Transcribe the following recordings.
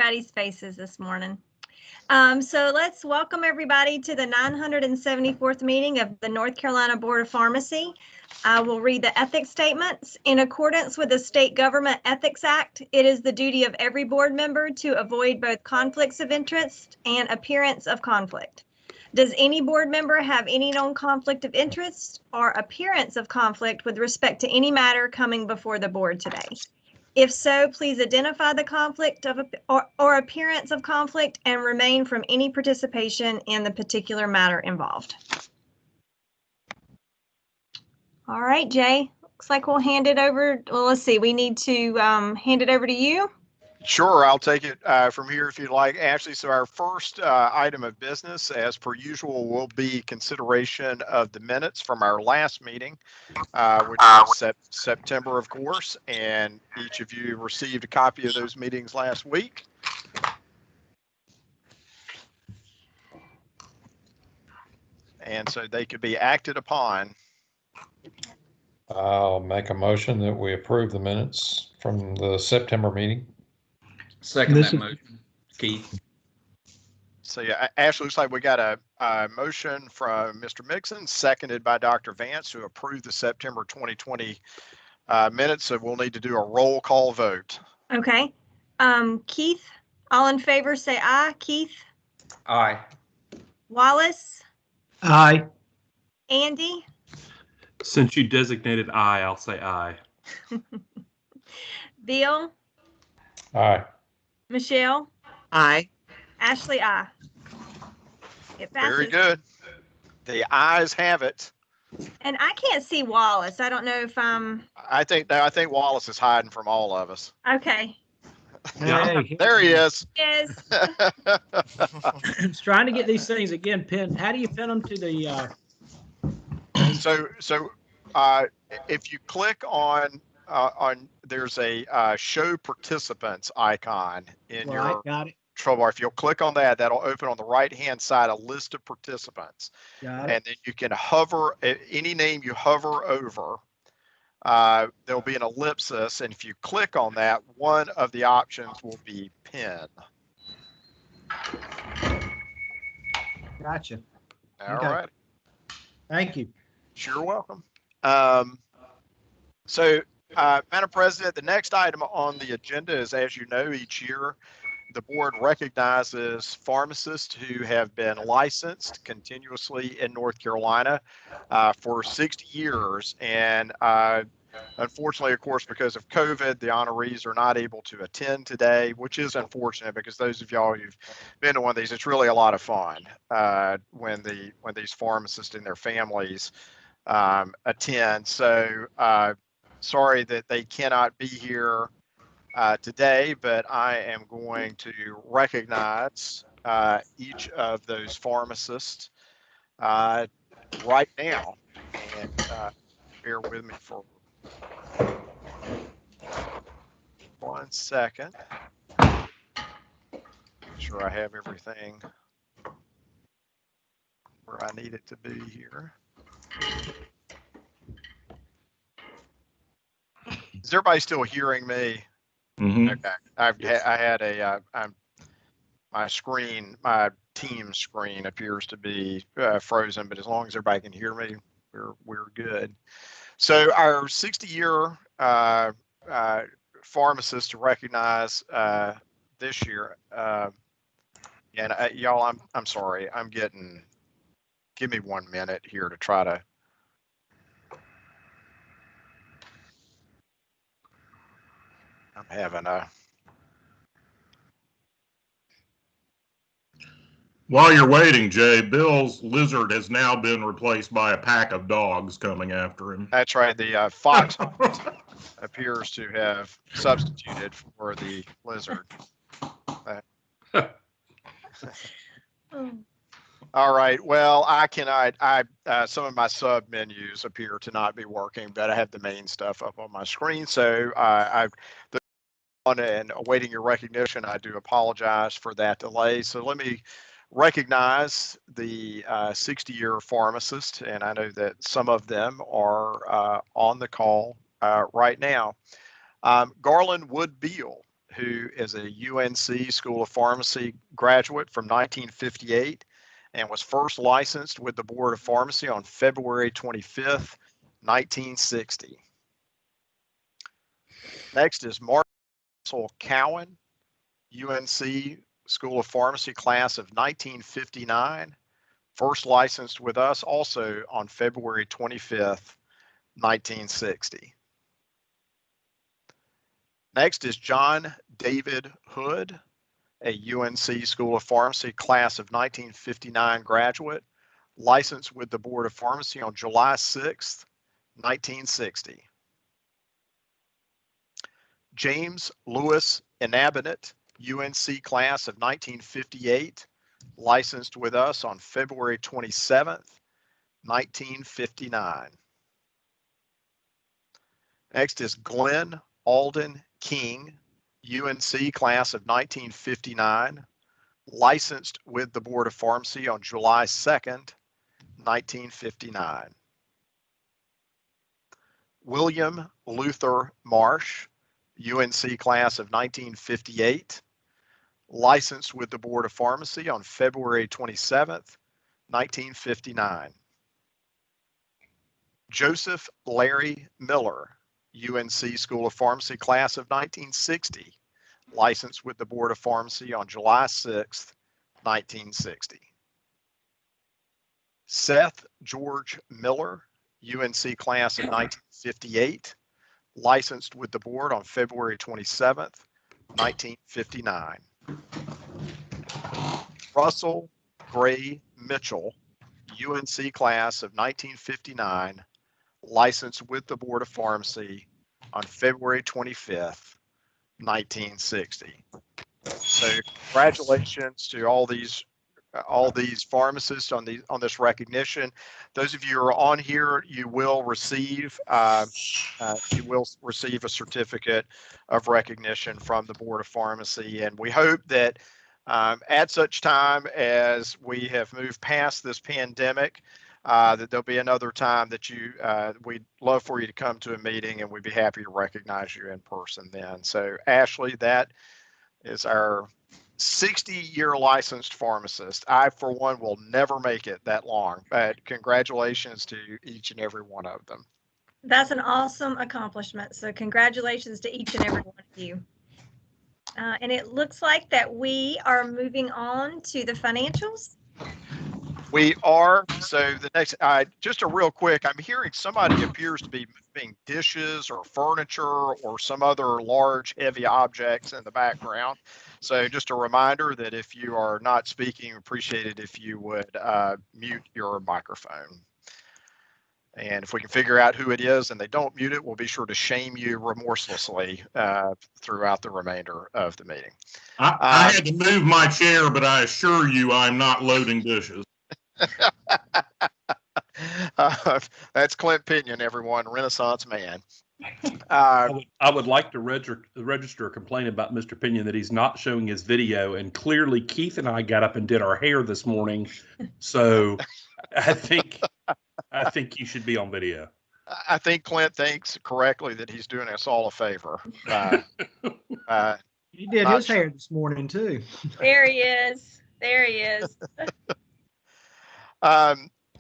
everybody's faces this morning. So let's welcome everybody to the 974th meeting of the North Carolina Board of Pharmacy. I will read the ethics statements. In accordance with the State Government Ethics Act, it is the duty of every board member to avoid both conflicts of interest and appearance of conflict. Does any board member have any known conflict of interest or appearance of conflict with respect to any matter coming before the board today? If so, please identify the conflict of or appearance of conflict and remain from any participation in the particular matter involved. All right, Jay, looks like we'll hand it over. Well, let's see, we need to hand it over to you. Sure, I'll take it from here if you'd like, Ashley. So our first item of business, as per usual, will be consideration of the minutes from our last meeting, which was September, of course, and each of you received a copy of those meetings last week. And so they could be acted upon. I'll make a motion that we approve the minutes from the September meeting. Second that motion, Keith. So yeah, Ashley, looks like we got a motion from Mr. Mixon, seconded by Dr. Vance, to approve the September 2020 minutes. So we'll need to do a roll call vote. Okay. Keith, all in favor, say aye. Keith? Aye. Wallace? Aye. Andy? Since you designated aye, I'll say aye. Bill? Aye. Michelle? Aye. Ashley, aye. It passes. Very good. The ayes have it. And I can't see Wallace. I don't know if I'm. I think Wallace is hiding from all of us. Okay. Hey, There he is. Yes. It's trying to get these things again pinned. How do you pin them to the? So if you click on there's a show participants icon in your Got it. control bar. If you'll click on that, that'll open on the right hand side a list of participants. Got it. And then you can hover any name you hover over. There'll be an ellipsis, and if you click on that, one of the options will be pin. Gotcha. All Okay. right. Thank you. Sure, welcome. Madam President, the next item on the agenda is, as you know, each year the board recognizes pharmacists who have been licensed continuously in North Carolina for 60 years. And unfortunately, of course, because of COVID, the honorees are not able to attend today, which is unfortunate because those of y'all who've been to one of these, it's really a lot of fun when these pharmacists and their families attend. So sorry that they cannot be here today, but I am going to recognize each of those pharmacists right now. And bear with me for 1 second. Make sure I have everything where I need it to be here. Is everybody still hearing me? Mm-hmm. Okay. I had my screen, my team screen appears to be frozen, but as long as everybody can hear me, we're good. So our 60-year pharmacist to recognize this year, and y'all, I'm sorry, give me 1 minute here to try to. I'm having a. While you're waiting, Jay, Bill's lizard has now been replaced by a pack of dogs coming after him. That's right. The fox appears to have substituted for the lizard. All right. Well, I cannot. Some of my sub menus appear to not be working, but I have the main stuff up on my screen. So and awaiting your recognition, I do apologize for that delay. So let me recognize the 60-year pharmacist, and I know that some of them are on the call right now. Garland Wood Beal who is a UNC School of Pharmacy graduate from 1958 and was first licensed with the Board of Pharmacy on February 25th, 1960. Next is Marcel Cowan, UNC School of Pharmacy class of 1959, first licensed with us also on February 25th, 1960. Next is John David Hood, a UNC School of Pharmacy class of 1959 graduate, licensed with the Board of Pharmacy on July 6th, 1960. James Lewis Inabinet, UNC class of 1958, licensed with us on February 27th, 1959. Next is Glenn Alden King, UNC class of 1959, licensed with the Board of Pharmacy on July 2nd, 1959. William Luther Marsh, UNC class of 1958, licensed with the Board of Pharmacy on February 27th, 1959. Joseph Larry Miller, UNC School of Pharmacy class of 1960, licensed with the Board of Pharmacy on July 6th, 1960. Seth George Miller, UNC class of 1958, licensed with the board on February 27th, 1959. Russell Gray Mitchell, UNC class of 1959, licensed with the Board of Pharmacy on February 25th, 1960. So congratulations to all these pharmacists on this recognition. Those of you who are on here, you will receive a certificate of recognition from the Board of Pharmacy, and we hope that at such time as we have moved past this pandemic, that there'll be another time that we'd love for you to come to a meeting, and we'd be happy to recognize you in person then. So Ashley, that is our 60-year licensed pharmacist. I, for one, will never make it that long, but congratulations to each and every one of them. That's an awesome accomplishment. So congratulations to each and every one of you. And it looks like that we are moving on to the financials. We are. So the next, just a real quick, I'm hearing somebody appears to be moving dishes or furniture or some other large, heavy objects in the background. So just a reminder that if you are not speaking, appreciate it if you would mute your microphone. And if we can figure out who it is and they don't mute it, we'll be sure to shame you remorselessly throughout the remainder of the meeting. I had to move my chair, but I assure you I'm not loading dishes. That's Clint Pinion, everyone, Renaissance man. I would like to register a complaint about Mr. Pinion that he's not showing his video, and clearly Keith and I got up and did our hair this morning, so I think you should be on video. I think Clint thinks correctly that he's doing us all a favor. He did his hair this morning too. There he is. There he is.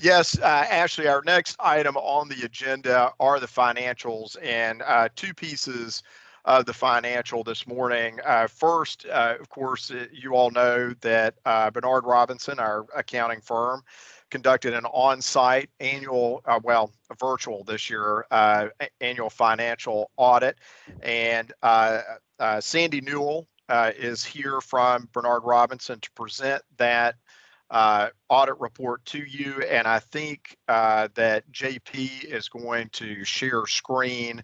Yes, Ashley, our next item on the agenda are the financials, and two pieces of the financial this morning. First, of course, you all know that Bernard Robinson, our accounting firm, conducted an on-site annual, virtual this year, annual financial audit. And Sandy Newell is here from Bernard Robinson to present that audit report to you. And I think that JP is going to share screen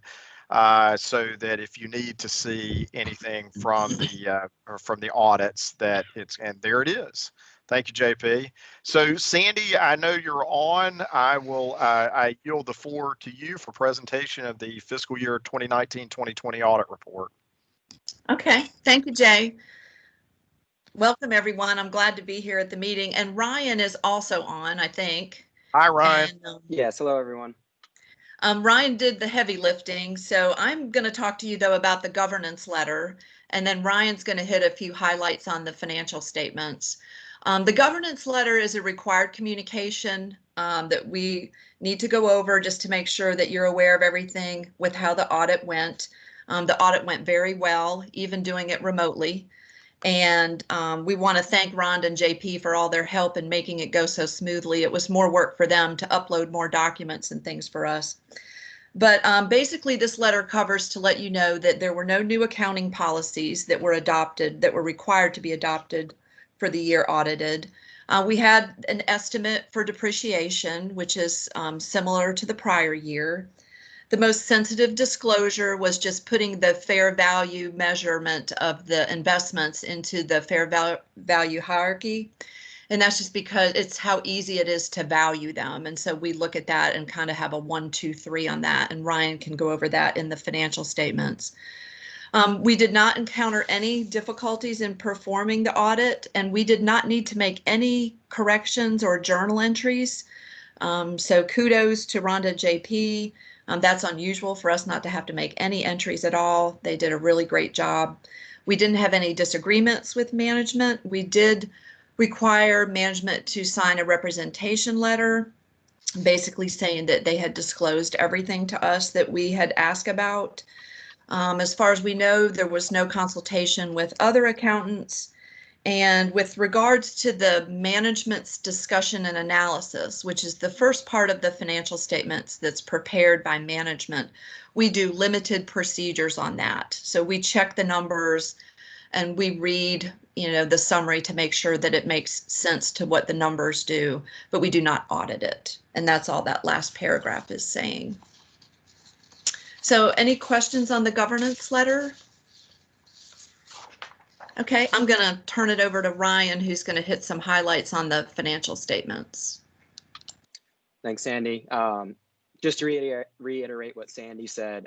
so that if you need to see anything from the audits, that and there it is. Thank you, JP. So Sandy, I know you're on. I yield the floor to you for presentation of the fiscal year 2019-2020 audit report. Okay, thank you, Jay. Welcome, everyone. I'm glad to be here at the meeting. And Ryan is also on, I think. Hi, Ryan. And, yes, hello, everyone. Ryan did the heavy lifting, so I'm going to talk to you though about the governance letter, and then Ryan's going to hit a few highlights on the financial statements. The governance letter is a required communication that we need to go over just to make sure that you're aware of everything with how the audit went. The audit went very well, even doing it remotely. And we want to thank Rhonda and JP for all their help in making it go so smoothly. It was more work for them to upload more documents and things for us. But basically, this letter covers to let you know that there were no new accounting policies that were adopted, that were required to be adopted for the year audited. We had an estimate for depreciation, which is similar to the prior year. The most sensitive disclosure was just putting the fair value measurement of the investments into the fair value hierarchy. And that's just because it's how easy it is to value them. And so we look at that and kind of have a 1, 2, 3 on that. And Ryan can go over that in the financial statements. We did not encounter any difficulties in performing the audit, and we did not need to make any corrections or journal entries. So kudos to Rhonda and JP. That's unusual for us not to have to make any entries at all. They did a really great job. We didn't have any disagreements with management. We did require management to sign a representation letter, basically saying that they had disclosed everything to us that we had asked about. As far as we know, there was no consultation with other accountants. And with regards to the management's discussion and analysis, which is the first part of the financial statements that's prepared by management, we do limited procedures on that. So we check the numbers and we read, the summary to make sure that it makes sense to what the numbers do, but we do not audit it. And that's all that last paragraph is saying. So any questions on the governance letter? Okay, I'm going to turn it over to Ryan, who's going to hit some highlights on the financial statements. Thanks, Sandy. Just to reiterate what Sandy said,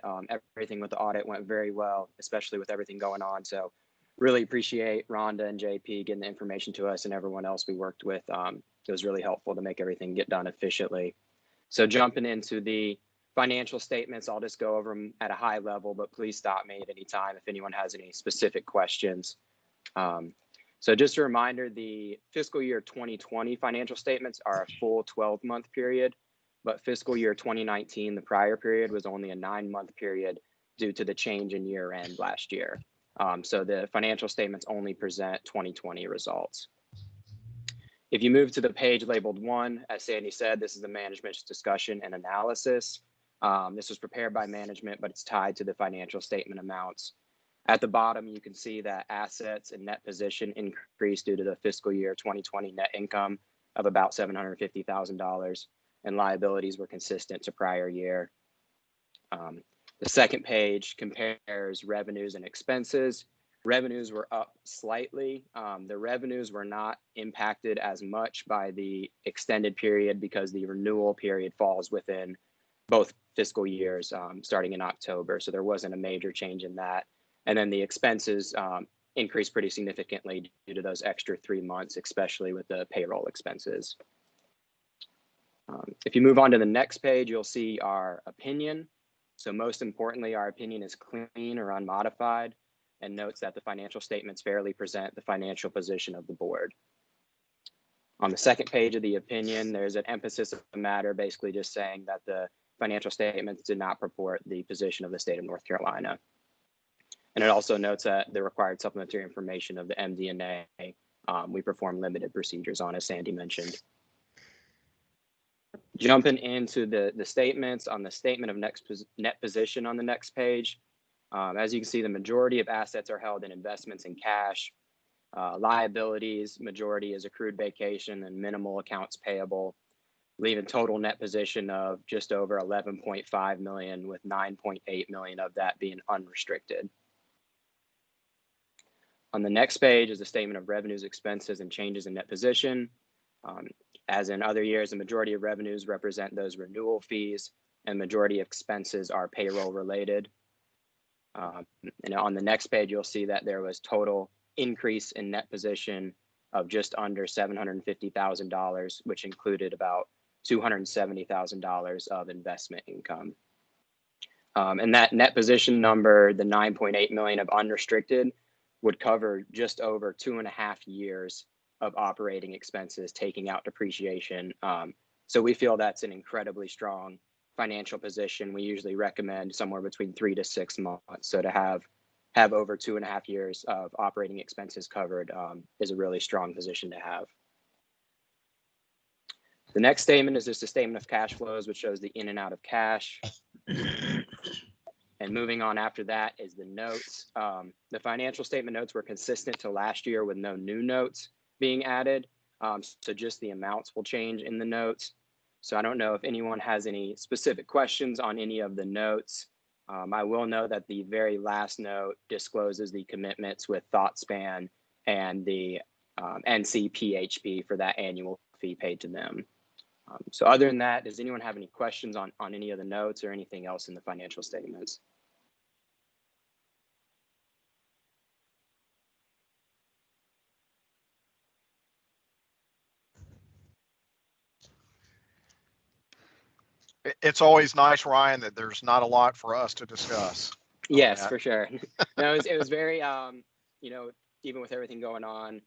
everything with the audit went very well, especially with everything going on. So really appreciate Rhonda and JP getting the information to us and everyone else we worked with. It was really helpful to make everything get done efficiently. So jumping into the financial statements, I'll just go over them at a high level, but please stop me at any time if anyone has any specific questions. So just a reminder, the fiscal year 2020 financial statements are a full 12-month period, but fiscal year 2019, the prior period, was only a 9-month period due to the change in year end last year. So the financial statements only present 2020 results. If you move to the page labeled 1, as Sandy said, this is the management's discussion and analysis. This was prepared by management, but it's tied to the financial statement amounts. At the bottom, you can see that assets and net position increased due to the fiscal year 2020 net income of about $750,000, and liabilities were consistent to prior year. The second page compares revenues and expenses. Revenues were up slightly. The revenues were not impacted as much by the extended period because the renewal period falls within both fiscal years starting in October. So there wasn't a major change in that. And then the expenses increased pretty significantly due to those extra 3 months, especially with the payroll expenses. If you move on to the next page, you'll see our opinion. So most importantly, our opinion is clean or unmodified and notes that the financial statements fairly present the financial position of the board. On the second page of the opinion, there's an emphasis of the matter, basically just saying that the financial statements did not purport the position of the state of North Carolina. And it also notes that the required supplementary information of the MD&A, we perform limited procedures on, as Sandy mentioned. Jumping into the statements, on the statement of net position on the next page, as you can see, the majority of assets are held in investments in cash. Liabilities, majority is accrued vacation and minimal accounts payable, leaving total net position of just over 11.5 million, with 9.8 million of that being unrestricted. On the next page is a statement of revenues, expenses, and changes in net position. As in other years, the majority of revenues represent those renewal fees, and majority of expenses are payroll related. And on the next page, you'll see that there was total increase in net position of just under $750,000, which included about $270,000 of investment income. And that net position number, the 9.8 million of unrestricted, would cover just over 2.5 years of operating expenses, taking out depreciation. So we feel that's an incredibly strong financial position. We usually recommend somewhere between 3 to 6 months. So to have over 2.5 years of operating expenses covered is a really strong position to have. The next statement is just a statement of cash flows, which shows the in and out of cash. And moving on after that is the notes. The financial statement notes were consistent to last year with no new notes being added. So just the amounts will change in the notes. So I don't know if anyone has any specific questions on any of the notes. I will know that the very last note discloses the commitments with ThoughtSpan and the NCPHP for that annual fee paid to them. So other than that, does anyone have any questions on any of the notes or anything else in the financial statements? It's always nice, Ryan, that there's not a lot for us to discuss. Yes, for sure. No, it was very, you know, even with everything going on,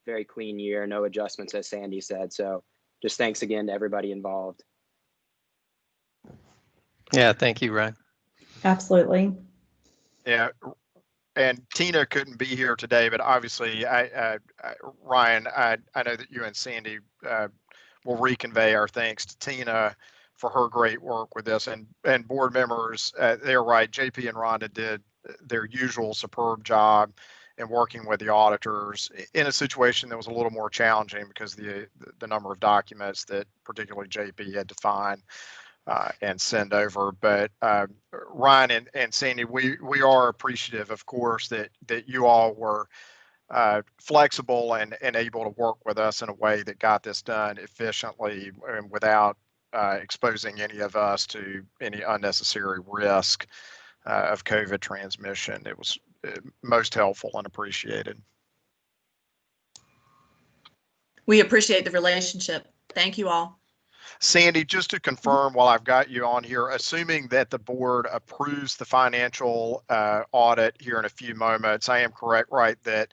very clean year, no adjustments, as Sandy said. So just thanks again to everybody involved. Yeah, thank you, Ryan. Absolutely. Yeah, and Tina couldn't be here today, but obviously, Ryan, I know that you and Sandy will reconvey our thanks to Tina for her great work with this, and board members. They're right. JP and Rhonda did their usual superb job in working with the auditors in a situation that was a little more challenging because the number of documents that particularly JP had to find and send over. But Ryan and Sandy, we are appreciative, of course, that you all were flexible and able to work with us in a way that got this done efficiently and without exposing any of us to any unnecessary risk of COVID transmission. It was most helpful and appreciated. We appreciate the relationship. Thank you all. Sandy, just to confirm while I've got you on here, assuming that the board approves the financial audit here in a few moments, I am correct, right, that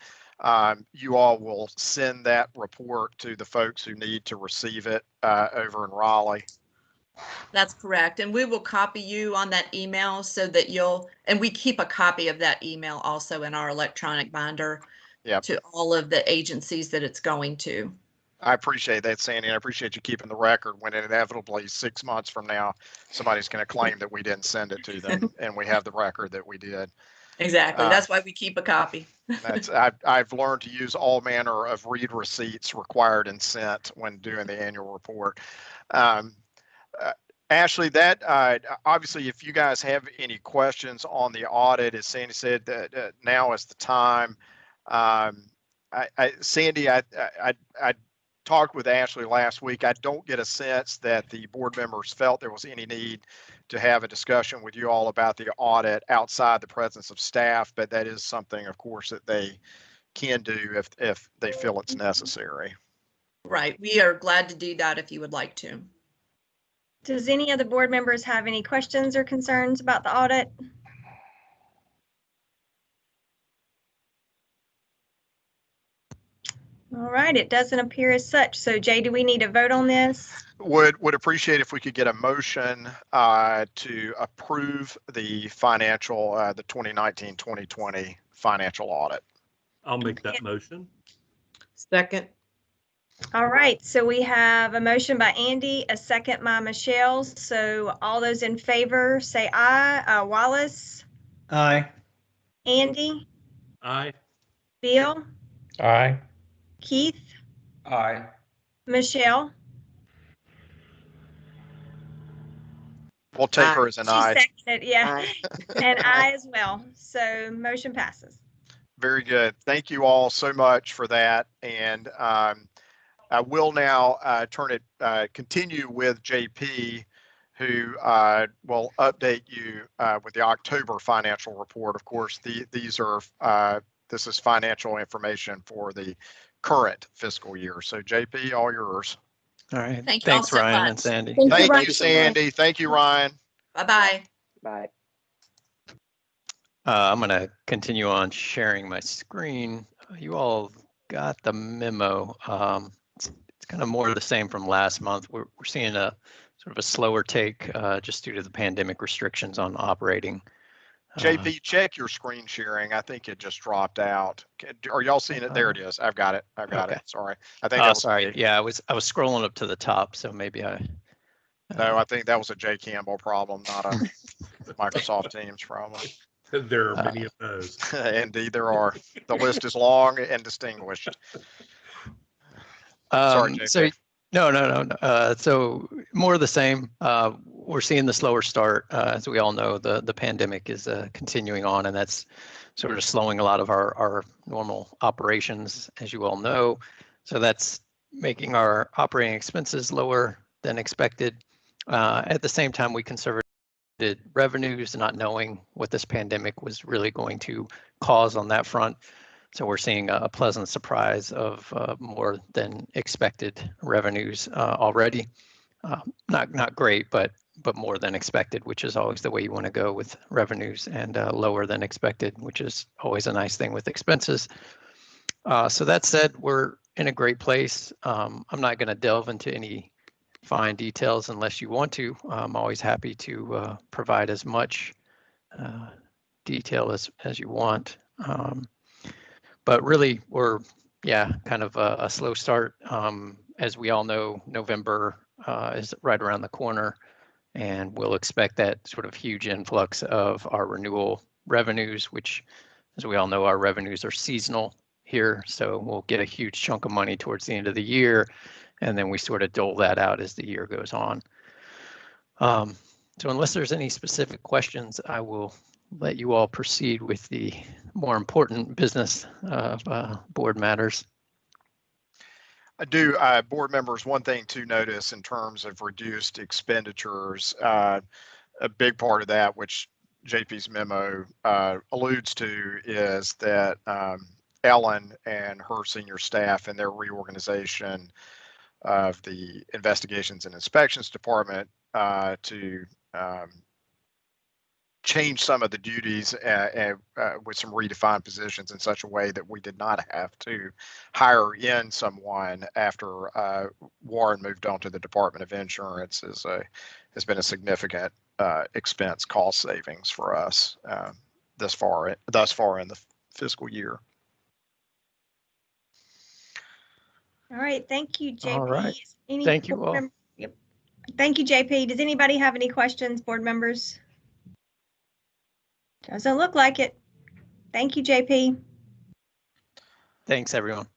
you all will send that report to the folks who need to receive it over in Raleigh? That's correct. And we will copy you on that email so that and we keep a copy of that email also in our electronic binder to all of the agencies that it's going to. I appreciate that, Sandy. I appreciate you keeping the record when inevitably 6 months from now, somebody's going to claim that we didn't send it to them and we have the record that we did. Exactly. That's why we keep a copy. I've learned to use all manner of read receipts required and sent when doing the annual report. Ashley, that obviously, if you guys have any questions on the audit, as Sandy said, that now is the time. Sandy, I talked with Ashley last week. I don't get a sense that the board members felt there was any need to have a discussion with you all about the audit outside the presence of staff, but that is something, of course, that they can do if they feel it's necessary. Right. We are glad to do that if you would like to. Does any of the board members have any questions or concerns about the audit? All right, it doesn't appear as such. So Jay, do we need to vote on this? Would appreciate if we could get a motion to approve the financial, the 2019-2020 financial audit. I'll make that motion. Second. All right, so we have a motion by Andy, a second by Michelle. So all those in favor say aye. Wallace? Aye. Andy? Aye. Bill? Aye. Keith? Aye. Michelle? We'll take her as an aye. She seconded, yeah, and I as well. So motion passes. Very good. Thank you all so much for that. And I will now continue with JP, who will update you with the October financial report. Of course, this is financial information for the current fiscal year. So JP, all yours. All right. Thank you all Thanks, so Ryan much. and Sandy. Thank you, Thank Ryan. you, Sandy. Thank you, Ryan. Bye-bye. Bye. I'm going to continue on sharing my screen. You all got the memo. It's kind of more of the same from last month. We're seeing a sort of a slower take just due to the pandemic restrictions on operating. JP, check your screen sharing. I think it just dropped out. Are y'all seeing it? There it is. I've got it. I've got Okay. it. Sorry. I think that was Sorry. me. Yeah, I was scrolling up to the top, so maybe I. No, I think that was a Jay Campbell problem, not a Microsoft Teams problem. There are many of those. Indeed, there are. The list is long and distinguished. Sorry, JP. So no. So more of the same. We're seeing the slower start. As we all know, the pandemic is continuing on, and that's sort of slowing a lot of our normal operations, as you all know. So that's making our operating expenses lower than expected. At the same time, we conservative revenues, not knowing what this pandemic was really going to cause on that front. So we're seeing a pleasant surprise of more than expected revenues already. Not great, but more than expected, which is always the way you want to go with revenues, and lower than expected, which is always a nice thing with expenses. So that said, we're in a great place. I'm not going to delve into any fine details unless you want to. I'm always happy to provide as much detail as you want. But really, we're, kind of a slow start. As we all know, November is right around the corner, and we'll expect that sort of huge influx of our renewal revenues, which, as we all know, our revenues are seasonal here. So we'll get a huge chunk of money towards the end of the year, and then we sort of dole that out as the year goes on. So unless there's any specific questions, I will let you all proceed with the more important business of board matters. I do, board members, one thing to notice in terms of reduced expenditures, a big part of that, which JP's memo alludes to, is that Ellen and her senior staff and their reorganization of the Investigations and Inspections Department to change some of the duties with some redefined positions in such a way that we did not have to hire in someone after Warren moved on to the Department of Insurance has been a significant expense cost savings for us thus far in the fiscal year. All right, thank you, JP. All right. Thank you all. Yep. Thank you, JP. Does anybody have any questions, board members? Doesn't look like it. Thank you, JP. Thanks, everyone.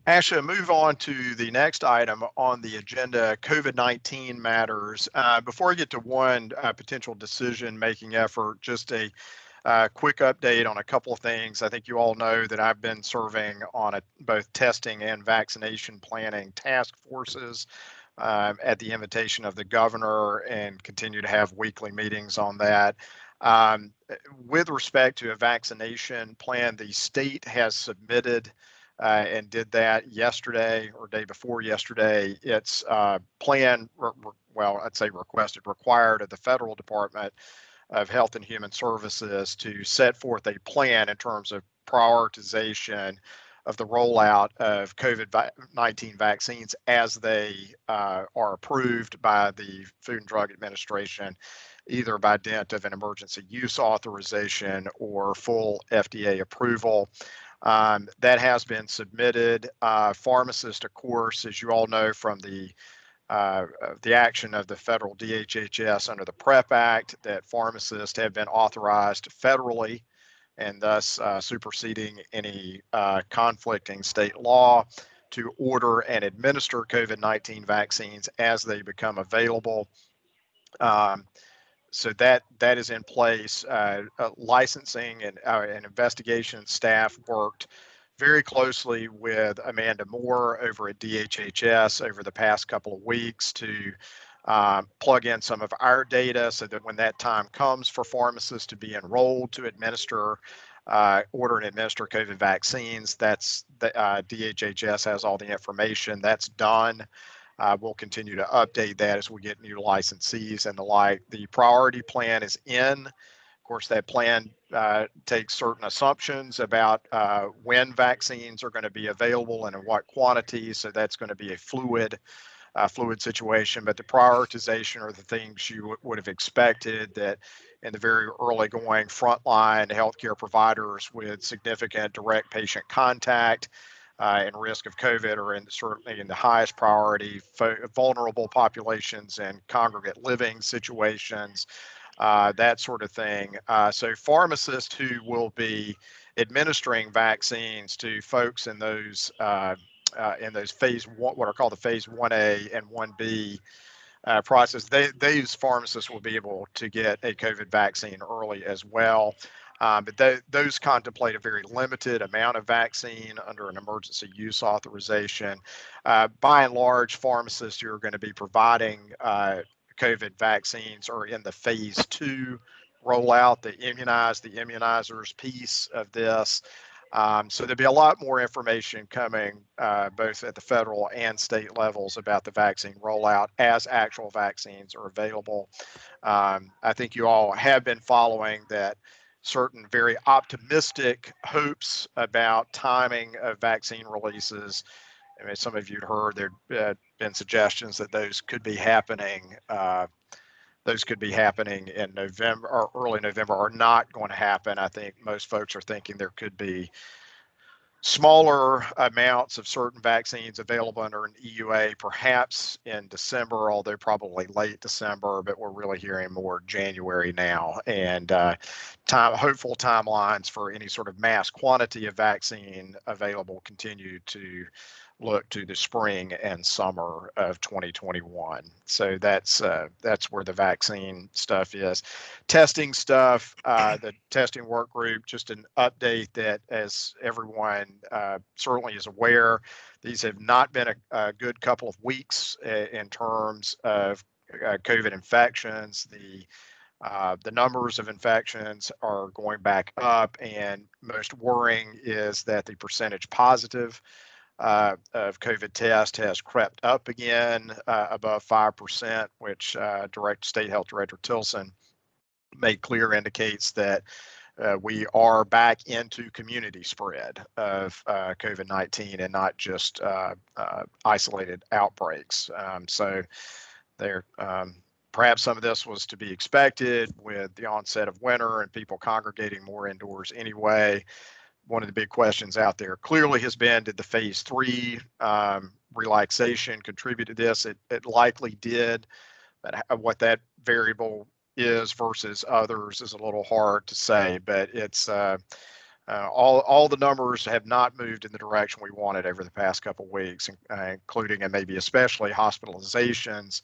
Asha, move on to the next item on the agenda, COVID-19 matters. Before I get to one potential decision-making effort, just a quick update on a couple of things. I think you all know that I've been serving on both testing and vaccination planning task forces at the invitation of the governor, and continue to have weekly meetings on that. With respect to a vaccination plan, the state has submitted and did that yesterday or day before yesterday. It's plan, well, I'd say required of the federal Department of Health and Human Services to set forth a plan in terms of prioritization of the rollout of COVID-19 vaccines as they are approved by the Food and Drug Administration, either by dint of an emergency use authorization or full FDA approval. That has been submitted. Pharmacists, of course, as you all know from the action of the federal DHHS under the PrEP Act, that pharmacists have been authorized federally, and thus superseding any conflicting state law, to order and administer COVID-19 vaccines as they become available. So that is in place. Licensing and investigation staff worked very closely with Amanda Moore over at DHHS over the past couple of weeks to plug in some of our data so that when that time comes for pharmacists to be enrolled to administer order and administer COVID vaccines. That's the DHHS has all the information. That's done. We'll continue to update that as we get new licensees and the like. The priority plan is in. Of course, that plan takes certain assumptions about when vaccines are going to be available and in what quantities. So that's going to be a fluid situation, but the prioritization are the things you would have expected, that in the very early going frontline healthcare providers with significant direct patient contact and risk of COVID are certainly in the highest priority. Vulnerable populations and congregate living situations, that sort of thing. So pharmacists who will be administering vaccines to folks in those phase one, what are called the phase 1A and 1B process, these pharmacists will be able to get a COVID vaccine early as well. But those contemplate a very limited amount of vaccine under an emergency use authorization. By and large, pharmacists who are going to be providing COVID vaccines are in the phase 2 rollout, the immunizers piece of this. So there'll be a lot more information coming both at the federal and state levels about the vaccine rollout as actual vaccines are available. I think you all have been following that certain very optimistic hopes about timing of vaccine releases. I mean, some of you heard there have been suggestions that those could be happening. Those could be happening in November or early November, are not going to happen. I think most folks are thinking there could be smaller amounts of certain vaccines available under an EUA, perhaps in December, although probably late December, but we're really hearing more January now. And hopeful timelines for any sort of mass quantity of vaccine available continue to look to the spring and summer of 2021. So that's where the vaccine stuff is. Testing stuff, the testing work group, just an update that, as everyone certainly is aware, these have not been a good couple of weeks in terms of COVID infections. The numbers of infections are going back up, and most worrying is that the percentage positive of COVID test has crept up again above 5%, which State Health Director Tilson made clear indicates that we are back into community spread of COVID-19 and not just isolated outbreaks. So there, perhaps some of this was to be expected with the onset of winter and people congregating more indoors anyway. One of the big questions out there clearly has been, did the phase 3 relaxation contribute to this? It likely did, but what that variable is versus others is a little hard to say. But it's all the numbers have not moved in the direction we wanted over the past couple of weeks, including and maybe especially hospitalizations,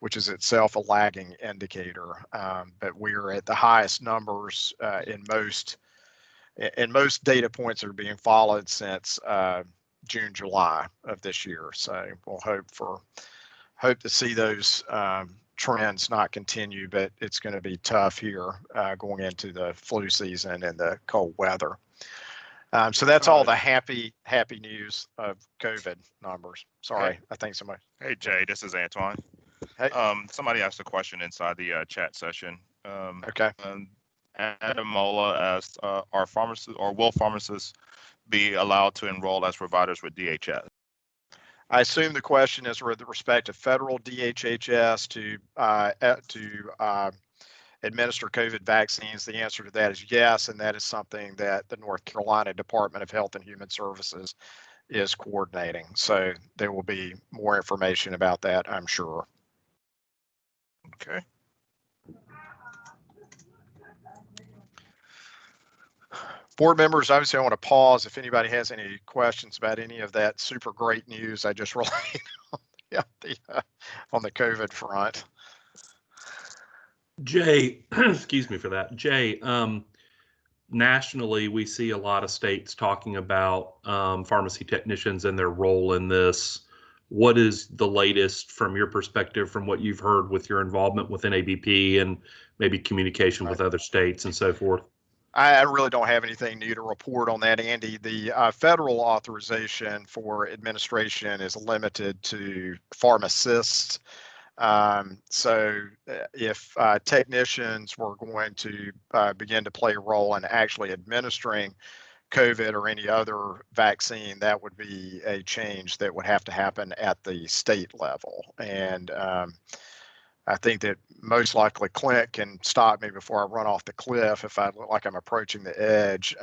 which is itself a lagging indicator. But we're at the highest numbers in most data points that are being followed since June, July of this year. So we'll hope to see those trends not continue, but it's going to be tough here going into the flu season and the cold weather. So that's all the happy news of COVID numbers. Sorry, Hey. I think so much. Hey Jay, this is Antoine. Hey. Somebody asked a question inside the chat session. Okay. Adam Mola asked, are pharmacists or will pharmacists be allowed to enroll as providers with DHS? I assume the question is with respect to federal DHHS to administer COVID vaccines. The answer to that is yes, and that is something that the North Carolina Department of Health and Human Services is coordinating. So there will be more information about that, I'm sure. Okay. Board members, obviously I want to pause if anybody has any questions about any of that super great news I just relayed on the COVID front. Jay, excuse me for that. Jay, nationally, we see a lot of states talking about pharmacy technicians and their role in this. What is the latest from your perspective, from what you've heard with your involvement with NABP and maybe communication with other states and so forth? I really don't have anything new to report on that, Andy. The federal authorization for administration is limited to pharmacists. So if technicians were going to begin to play a role in actually administering COVID or any other vaccine, that would be a change that would have to happen at the state level. And I think that most likely Clint can stop me before I run off the cliff if I look like I'm approaching the edge.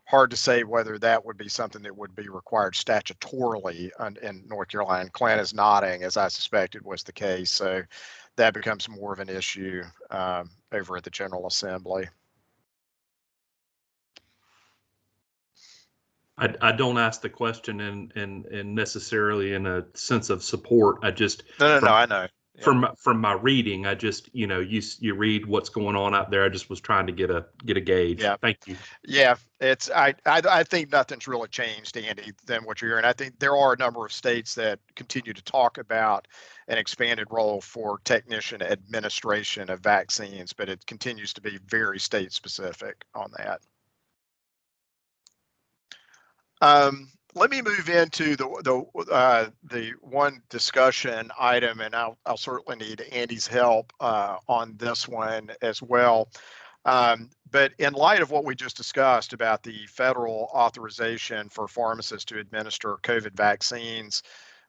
Hard to say whether that would be something that would be required statutorily in North Carolina. Clint is nodding, as I suspected was the case. So that becomes more of an issue over at the General Assembly. I don't ask the question in necessarily in a sense of support. I just No, I know. Yeah. From my reading, I just you read what's going on out there. I just was trying to get a gauge. Yeah. Thank you. Yeah, it's I think nothing's really changed, Andy, than what you're hearing. I think there are a number of states that continue to talk about an expanded role for technician administration of vaccines, but it continues to be very state specific on that. Let me move into the one discussion item, and I'll certainly need Andy's help on this one as well. But in light of what we just discussed about the federal authorization for pharmacists to administer COVID vaccines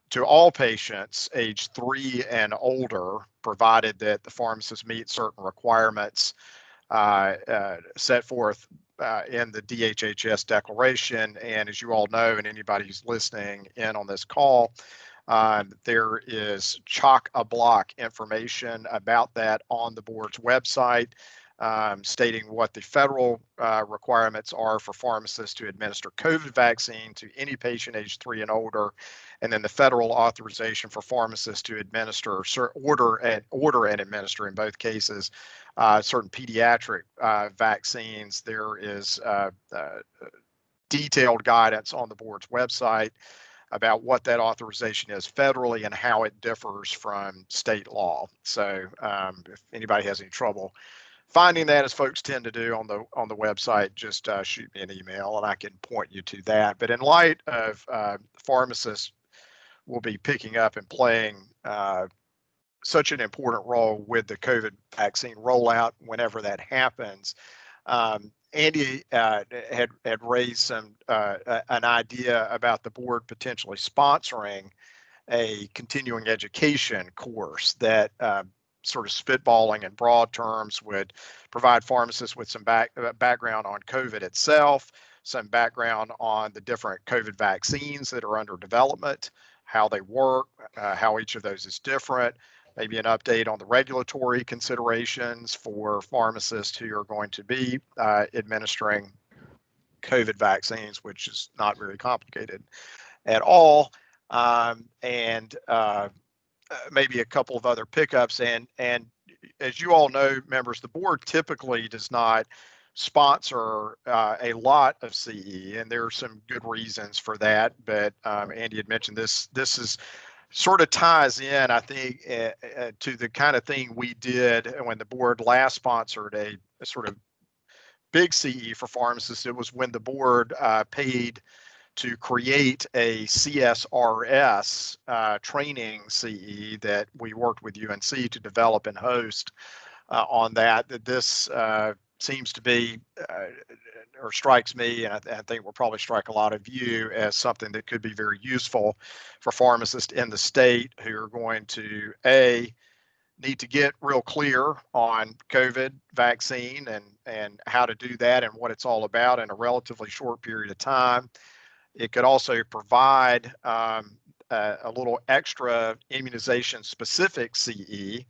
to all patients age 3 and older, provided that the pharmacists meet certain requirements set forth in the DHHS declaration. And as you all know, and anybody who's listening in on this call, there is chock-a-block information about that on the board's website, stating what the federal requirements are for pharmacists to administer COVID vaccine to any patient age 3 and older, and then the federal authorization for pharmacists to administer, order and administer in both cases, certain pediatric vaccines. There is detailed guidance on the board's website about what that authorization is federally and how it differs from state law. So if anybody has any trouble finding that, as folks tend to do on the website, just shoot me an email and I can point you to that. But in light of pharmacists will be picking up and playing such an important role with the COVID vaccine rollout whenever that happens, Andy had raised some an idea about the board potentially sponsoring a continuing education course that sort of spitballing in broad terms would provide pharmacists with some background on COVID itself, some background on the different COVID vaccines that are under development, how they work, how each of those is different, maybe an update on the regulatory considerations for pharmacists who are going to be administering COVID vaccines, which is not very complicated at all, and maybe a couple of other pickups. And as you all know, members, the board typically does not sponsor a lot of CE, and there are some good reasons for that. But Andy had mentioned this is sort of ties in, I think, to the kind of thing we did when the board last sponsored a sort of big CE for pharmacists. It was when the board paid to create a CSRS training CE that we worked with UNC to develop and host on that this seems to be, or strikes me, and I think will probably strike a lot of you, as something that could be very useful for pharmacists in the state who are going to, need to get real clear on COVID vaccine and how to do that and what it's all about in a relatively short period of time. It could also provide a little extra immunization specific CE,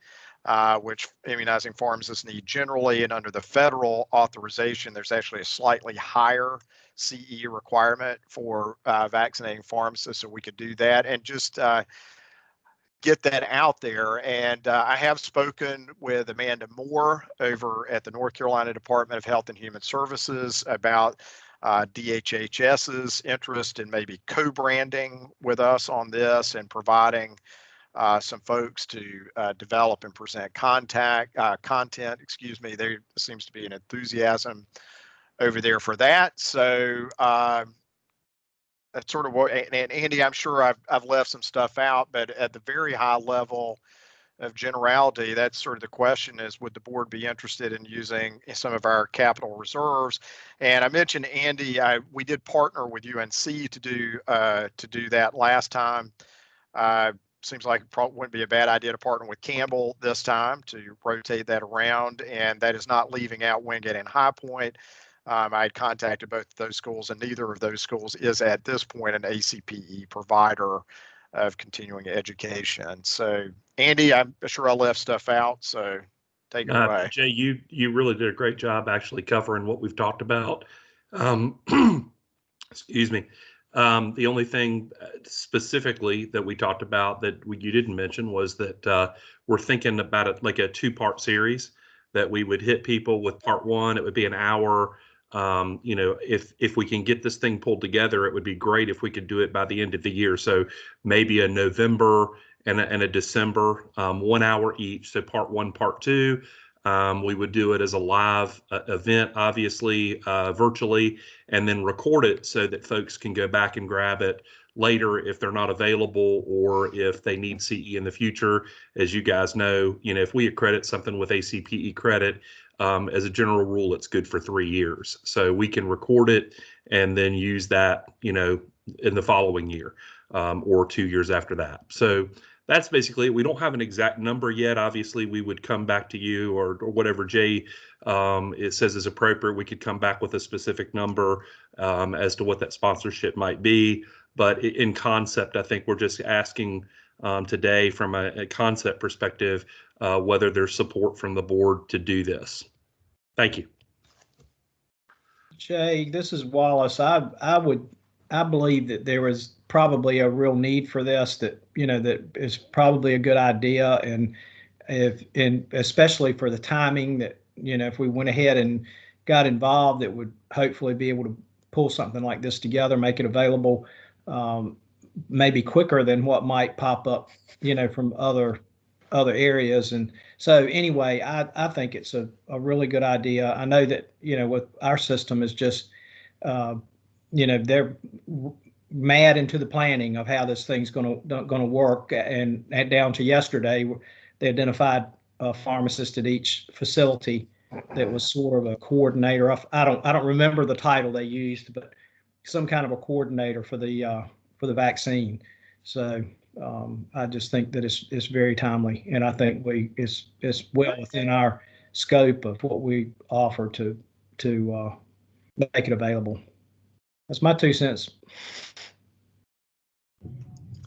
which immunizing pharmacists need generally, and under the federal authorization, there's actually a slightly higher CE requirement for vaccinating pharmacists, so we could do that and just get that out there. And I have spoken with Amanda Moore over at the North Carolina Department of Health and Human Services about DHHS's interest in maybe co-branding with us on this and providing some folks to develop and present content. There seems to be an enthusiasm over there for that. So that's sort of what, and Andy, I'm sure I've left some stuff out, but at the very high level of generality, that's sort of the question is, would the board be interested in using some of our capital reserves? And I mentioned, Andy, we did partner with UNC to do that last time. Seems like it probably wouldn't be a bad idea to partner with Campbell this time to rotate that around, and that is not leaving out Wingate and High Point. I had contacted both of those schools, and neither of those schools is at this point an ACPE provider of continuing education. So, Andy, I'm sure I left stuff out, so take it away. Jay, you really did a great job actually covering what we've talked about. Excuse me. The only thing specifically that we talked about that you didn't mention was that we're thinking about it like a 2-part series, that we would hit people with part 1. It would be an hour. If we can get this thing pulled together, it would be great if we could do it by the end of the year. So maybe a November and a December, 1 hour each. So part 1, part 2. We would do it as a live event, obviously, virtually, and then record it so that folks can go back and grab it later if they're not available or if they need CE in the future. As you guys know, if we accredit something with ACPE credit, as a general rule, it's good for 3 years. So we can record it and then use that, in the following year or 2 years after that. So that's basically it. We don't have an exact number yet. Obviously, we would come back to you or whatever Jay it says is appropriate. We could come back with a specific number as to what that sponsorship might be. But in concept, I think we're just asking today from a concept perspective whether there's support from the board to do this. Thank you. Jay, this is Wallace. I believe that there is probably a real need for this, that is probably a good idea, and especially for the timing, that if we went ahead and got involved, it would hopefully be able to pull something like this together, make it available maybe quicker than what might pop up from other areas. And so anyway, I think it's a really good idea. I know that with our system is just they're mad into the planning of how this thing's going to work, and down to yesterday they identified a pharmacist at each facility that was sort of a coordinator. I don't remember the title they used, but some kind of a coordinator for the vaccine. So I just think that it's very timely, and I think it's well within our scope of what we offer to make it available. That's my 2 cents.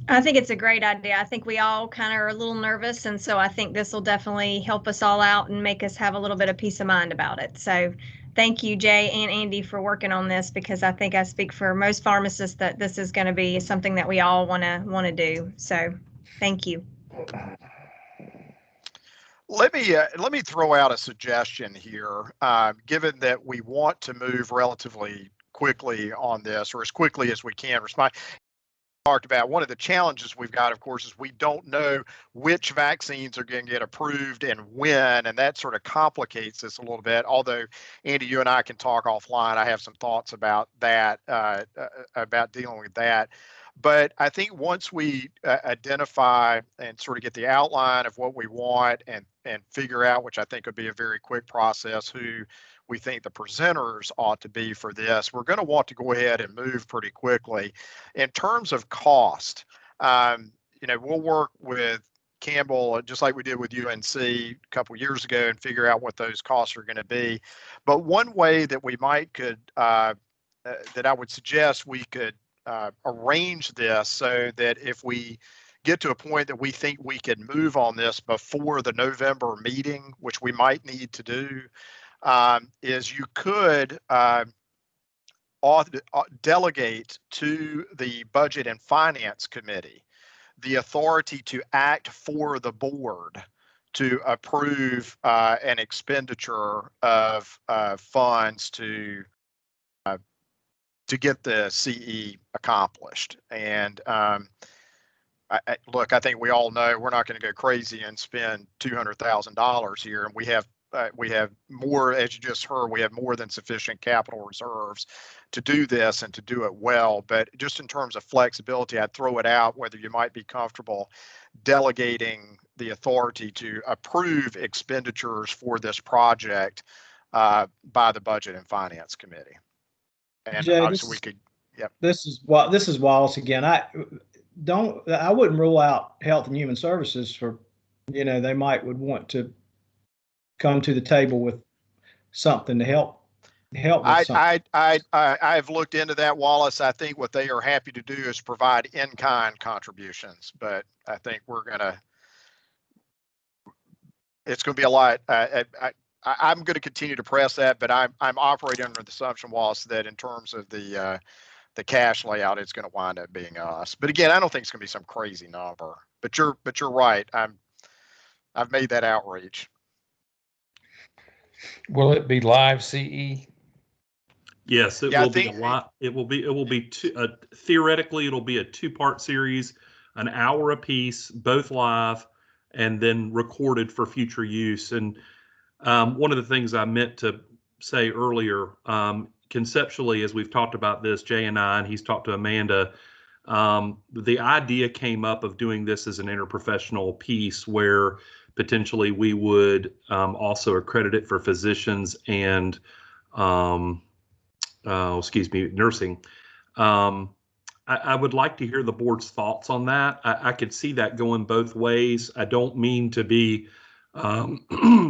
I think it's a great idea. I think we all kind of are a little nervous, and so I think this will definitely help us all out and make us have a little bit of peace of mind about it. So thank you, Jay and Andy, for working on this, because I think I speak for most pharmacists that this is going to be something that we all want to do. So thank you. Let me throw out a suggestion here. Given that we want to move relatively quickly on this, or as quickly as we can respond. Talked about one of the challenges we've got, of course, is we don't know which vaccines are going to get approved and when, and that sort of complicates this a little bit. Although, Andy, you and I can talk offline. I have some thoughts about that, about dealing with that. But I think once we identify and sort of get the outline of what we want and figure out, which I think would be a very quick process, who we think the presenters ought to be for this, we're going to want to go ahead and move pretty quickly. In terms of cost, we'll work with Campbell, just like we did with UNC a couple years ago, and figure out what those costs are going to be. But one way that we that I would suggest we could arrange this so that if we get to a point that we think we can move on this before the November meeting, which we might need to do, is you could delegate to the Budget and Finance Committee the authority to act for the board to approve an expenditure of funds to get the CE accomplished. And look, I think we all know we're not going to go crazy and spend $200,000 here, and we have more, as you just heard, we have more than sufficient capital reserves to do this and to do it well. But just in terms of flexibility, I'd throw it out whether you might be comfortable delegating the authority to approve expenditures for this project by the Budget and Finance Committee. And Jay, obviously we could, yep. This is Wallace again. I wouldn't rule out Health and Human Services for, they would want to come to the table with something to help with something. I've looked into that, Wallace. I think what they are happy to do is provide in-kind contributions, but I think it's going to be a lot. I'm going to continue to press that, but I'm operating under the assumption, Wallace, that in terms of the cash layout, it's going to wind up being us. But again, I don't think it's going to be some crazy number. But you're right. I've made that outreach. Will it be live CE? Yes, it will be a lot. It will be theoretically, it'll be a 2-part series, an hour apiece, both live, and then recorded for future use. And one of the things I meant to say earlier, conceptually, as we've talked about this, Jay and I, and he's talked to Amanda, the idea came up of doing this as an interprofessional piece where potentially we would also accredit it for physicians and nursing. I would like to hear the board's thoughts on that. I could see that going both ways. I don't mean to be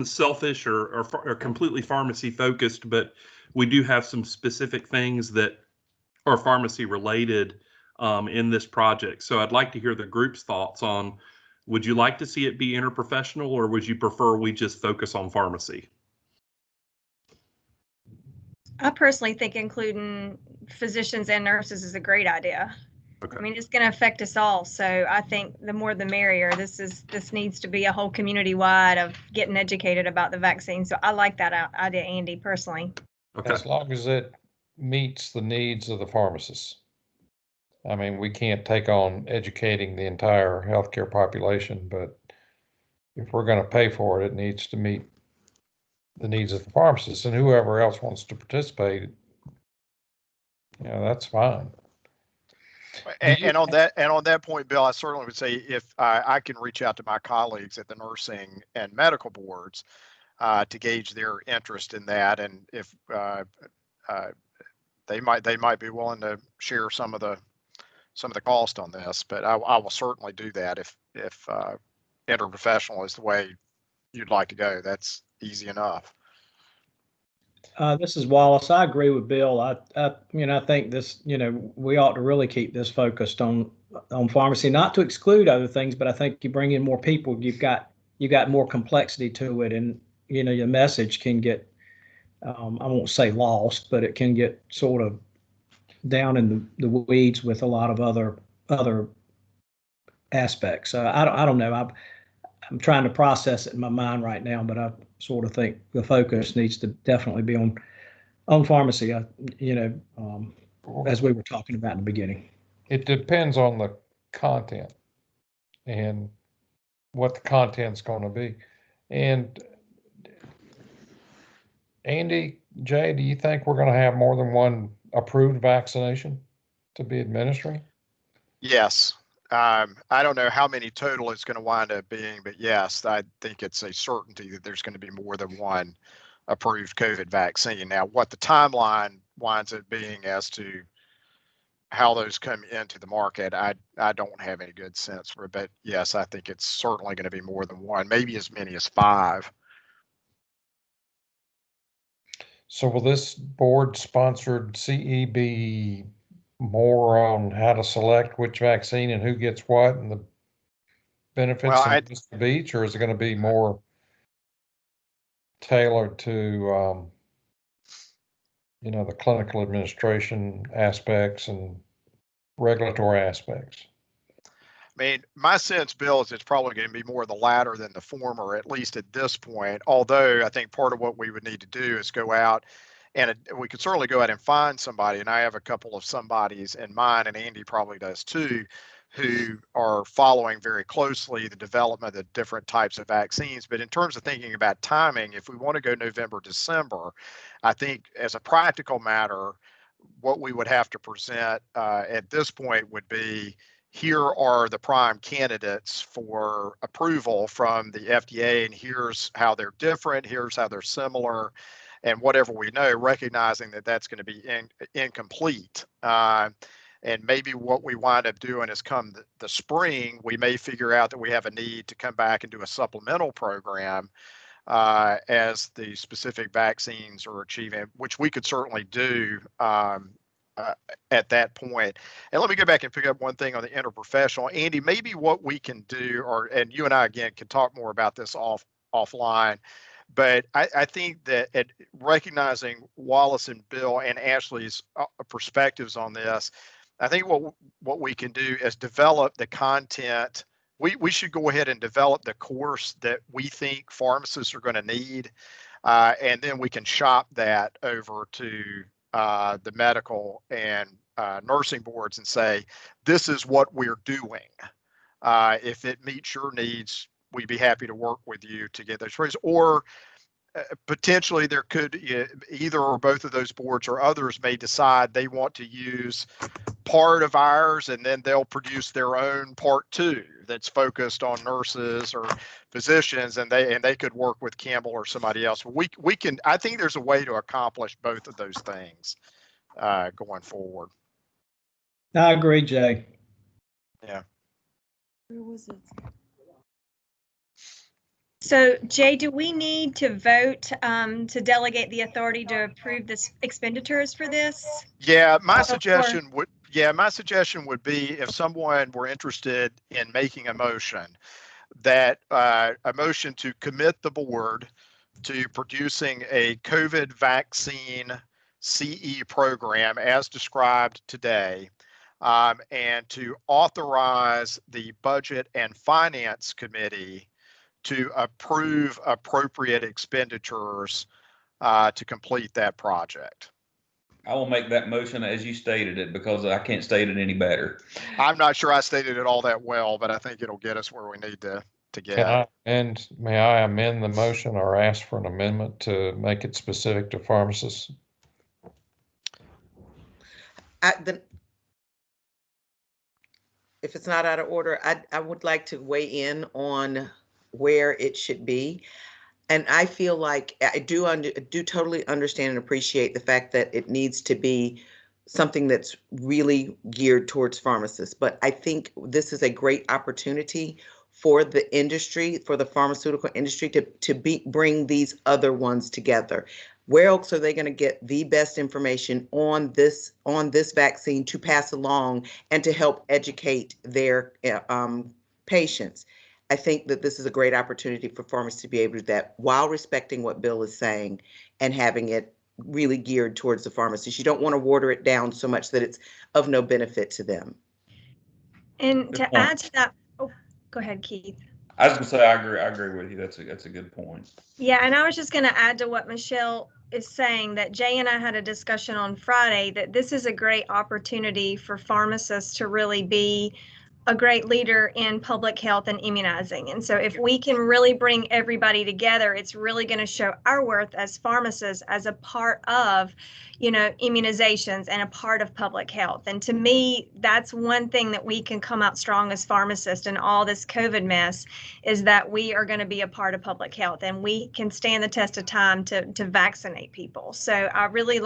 selfish or completely pharmacy focused, but we do have some specific things that are pharmacy related in this project. So I'd like to hear the group's thoughts on, would you like to see it be interprofessional, or would you prefer we just focus on pharmacy? I personally think including physicians and nurses is a great idea. Okay. I mean, it's going to affect us all. So I think the more the merrier. This needs to be a whole community wide of getting educated about the vaccine. So I like that idea, Andy, personally. Okay. As long as it meets the needs of the pharmacists. I mean, we can't take on educating the entire healthcare population, but if we're going to pay for it, it needs to meet the needs of the pharmacists, and whoever else wants to participate, that's fine. And on that point, Bill, I certainly would say if I can reach out to my colleagues at the nursing and medical boards to gauge their interest in that, and if they might be willing to share some of the cost on this, but I will certainly do that if interprofessional is the way you'd like to go. That's easy enough. This is Wallace. I agree with Bill. I think this, we ought to really keep this focused on pharmacy, not to exclude other things, but I think you bring in more people, you've got more complexity to it, and your message can get, I won't say lost, but it can get sort of down in the weeds with a lot of other aspects. I don't know. I'm trying to process it in my mind right now, but I sort of think the focus needs to definitely be on pharmacy. As we were talking about in the beginning. It depends on the content and what the content's going to be. And Andy, Jay, do you think we're going to have more than one approved vaccination to be administering? Yes. I don't know how many total it's going to wind up being, but yes, I think it's a certainty that there's going to be more than one approved COVID vaccine. Now, what the timeline winds up being as to how those come into the market, I don't have any good sense for it, but yes, I think it's certainly going to be more than one, maybe as many as 5. So will this board-sponsored CE be more on how to select which vaccine and who gets what and the benefits of each, or is it going to be more tailored to the clinical administration aspects and regulatory aspects? I mean, my sense, Bill, is it's probably going to be more the latter than the former, at least at this point. Although I think part of what we would need to do is go out, and we could certainly go out and find somebody, and I have a couple of somebodies in mind, and Andy probably does too, who are following very closely the development of different types of vaccines. But in terms of thinking about timing, if we want to go November, December, I think as a practical matter, what we would have to present at this point would be, here are the prime candidates for approval from the FDA, and here's how they're different, here's how they're similar, and whatever we know, recognizing that that's going to be incomplete. And maybe what we wind up doing is come the spring, we may figure out that we have a need to come back and do a supplemental program as the specific vaccines are achieving, which we could certainly do at that point. And let me go back and pick up one thing on the interprofessional. Andy, maybe what we can do, and you and I again can talk more about this offline, but I think that recognizing Wallace and Bill and Ashley's perspectives on this, I think what we can do is develop the content. We should go ahead and develop the course that we think pharmacists are going to need, and then we can shop that over to the medical and nursing boards and say, this is what we're doing. If it meets your needs, we'd be happy to work with you to get those raised. Or potentially there could either or both of those boards or others may decide they want to use part of ours, and then they'll produce their own part 2 that's focused on nurses or physicians, and they could work with Campbell or somebody else. We can, I think there's a way to accomplish both of those things going forward. I agree, Jay. Yeah. Where was it? So Jay, do we need to vote to delegate the authority to approve this expenditures for this? Yeah, my suggestion would be, if someone were interested in making a motion, that a motion to commit the board to producing a COVID vaccine CE program as described today, and to authorize the Budget and Finance Committee to approve appropriate expenditures to complete that project. I will make that motion as you stated it, because I can't state it any better. I'm not sure I stated it all that well, but I think it'll get us where we need to get. May I amend the motion or ask for an amendment to make it specific to pharmacists? If it's not out of order, I would like to weigh in on where it should be. And I feel like I do totally understand and appreciate the fact that it needs to be something that's really geared towards pharmacists. But I think this is a great opportunity for the industry, for the pharmaceutical industry, to bring these other ones together. Where else are they going to get the best information on this vaccine to pass along and to help educate their patients? I think that this is a great opportunity for pharmacists to be able to do that while respecting what Bill is saying and having it really geared towards the pharmacists. You don't want to water it down so much that it's of no benefit to them. And to add to that, oh, go ahead, Keith. I was going to say, I agree with you. That's a good point. Yeah, and I was just going to add to what Michelle is saying, that Jay and I had a discussion on Friday that this is a great opportunity for pharmacists to really be a great leader in public health and immunizing. And so if we can really bring everybody together, it's really going to show our worth as pharmacists as a part of, immunizations and a part of public health. And to me, that's one thing that we can come out strong as pharmacists in all this COVID mess, is that we are going to be a part of public health and we can stand the test of time to vaccinate people. So I really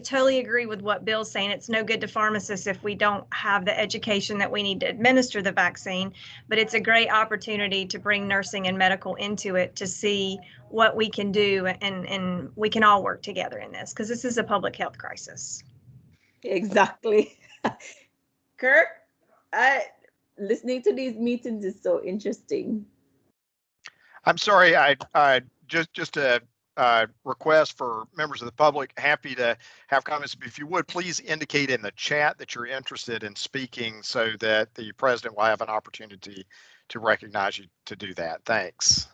totally agree with what Bill's saying. It's no good to pharmacists if we don't have the education that we need to administer the vaccine, but it's a great opportunity to bring nursing and medical into it to see what we can do, and we can all work together in this, because this is a public health crisis. Exactly. Kirk, listening to these meetings is so interesting. I'm sorry, I just a request for members of the public, happy to have comments. If you would, please indicate in the chat that you're interested in speaking so that the president will have an opportunity to recognize you to do that. Thanks.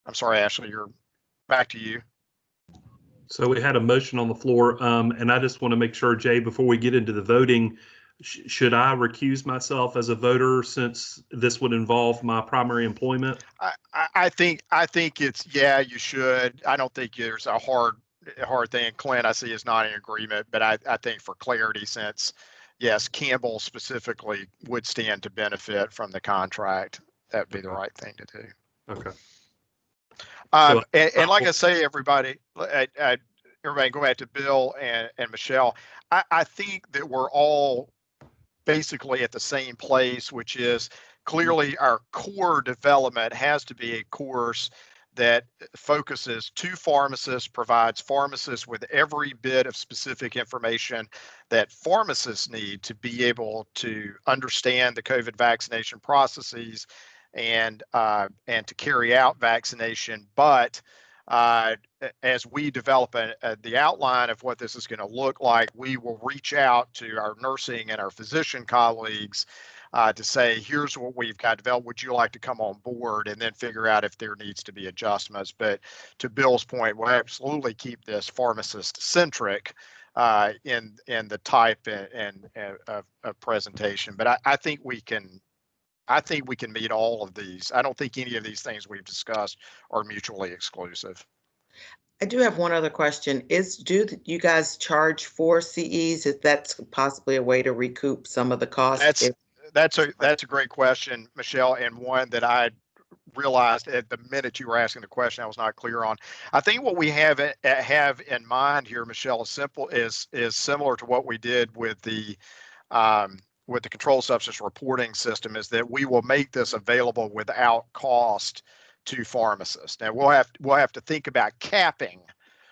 I'm sorry, Ashley, you're back to you. So we had a motion on the floor, and I just want to make sure, Jay, before we get into the voting, Should I recuse myself as a voter since this would involve my primary employment? I think it's, yeah, you should. I don't think there's a hard thing. Clint, I see, is not in agreement, but I think for clarity, since yes, Campbell specifically would stand to benefit from the contract, that'd be the right thing to do. Okay. And like I say, everybody, everybody go back to Bill and Michelle. I think that we're all basically at the same place, which is clearly our core development has to be a course that focuses to pharmacists, provides pharmacists with every bit of specific information that pharmacists need to be able to understand the COVID vaccination processes and to carry out vaccination. But as we develop the outline of what this is going to look like, we will reach out to our nursing and our physician colleagues to say, here's what we've got developed. Would you like to come on board? And then figure out if there needs to be adjustments. But to Bill's point, we'll absolutely keep this pharmacist centric in the type of presentation. But I think we can meet all of these. I don't think any of these things we've discussed are mutually exclusive. I do have one other question. Do you guys charge for CEs? If that's possibly a way to recoup some of the costs? That's a great question, Michelle, and one that I realized at the minute you were asking the question I was not clear on. I think what we have in mind here, Michelle, is similar to what we did with the controlled substance reporting system, is that we will make this available without cost to pharmacists. Now we'll have to think about capping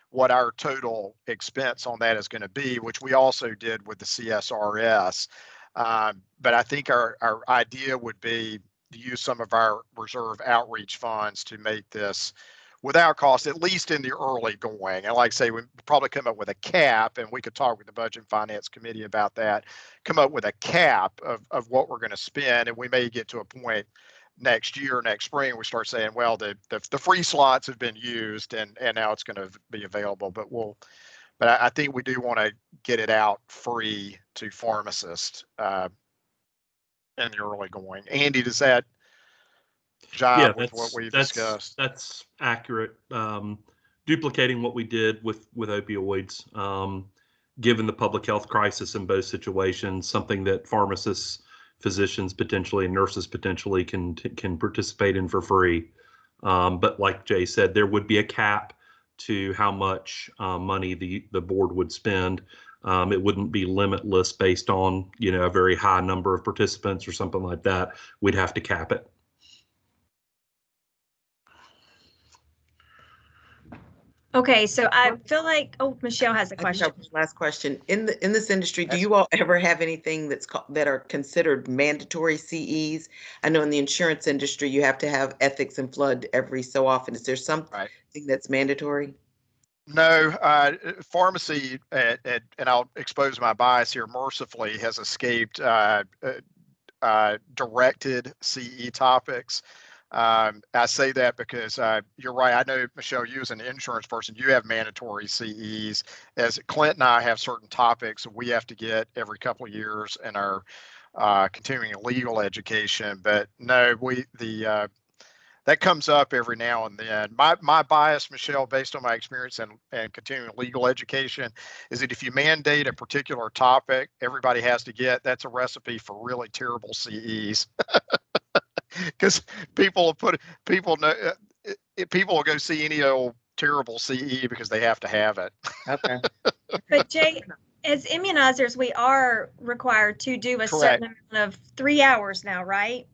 what our total expense on that is going to be, which we also did with the CSRS. But I think our idea would be to use some of our reserve outreach funds to make this without cost, at least in the early going. And like I say, we probably come up with a cap, and we could talk with the Budget and Finance Committee about that, come up with a cap of what we're going to spend. And we may get to a point next year, next spring, we start saying, well, the free slots have been used and now it's going to be available. But I think we do want to get it out free to pharmacists in the early going. Andy, does that jive with what we've discussed? That's accurate. Duplicating what we did with opioids, given the public health crisis in both situations, something that pharmacists, physicians potentially, and nurses potentially can participate in for free. But like Jay said, there would be a cap to how much money the board would spend. It wouldn't be limitless based on, a very high number of participants or something like that. We'd have to cap it. Okay, so I feel like, Michelle has a question. Last question. In this industry, do you all ever have anything that are considered mandatory CEs? I know in the insurance industry, you have to have ethics and flood every so often. Is there something that's mandatory? No, pharmacy, and I'll expose my bias here, mercifully has escaped directed CE topics. I say that because you're right. I know, Michelle, you as an insurance person, you have mandatory CEs. As Clint and I have certain topics we have to get every couple of years in our continuing legal education. But no, that comes up every now and then. My bias, Michelle, based on my experience and continuing legal education, is that if you mandate a particular topic everybody has to get, that's a recipe for really terrible CEs. Because people will go see any old terrible CE because they have to have it. Okay. But Jay, as immunizers, we are required to do a certain amount of 3 hours now, right?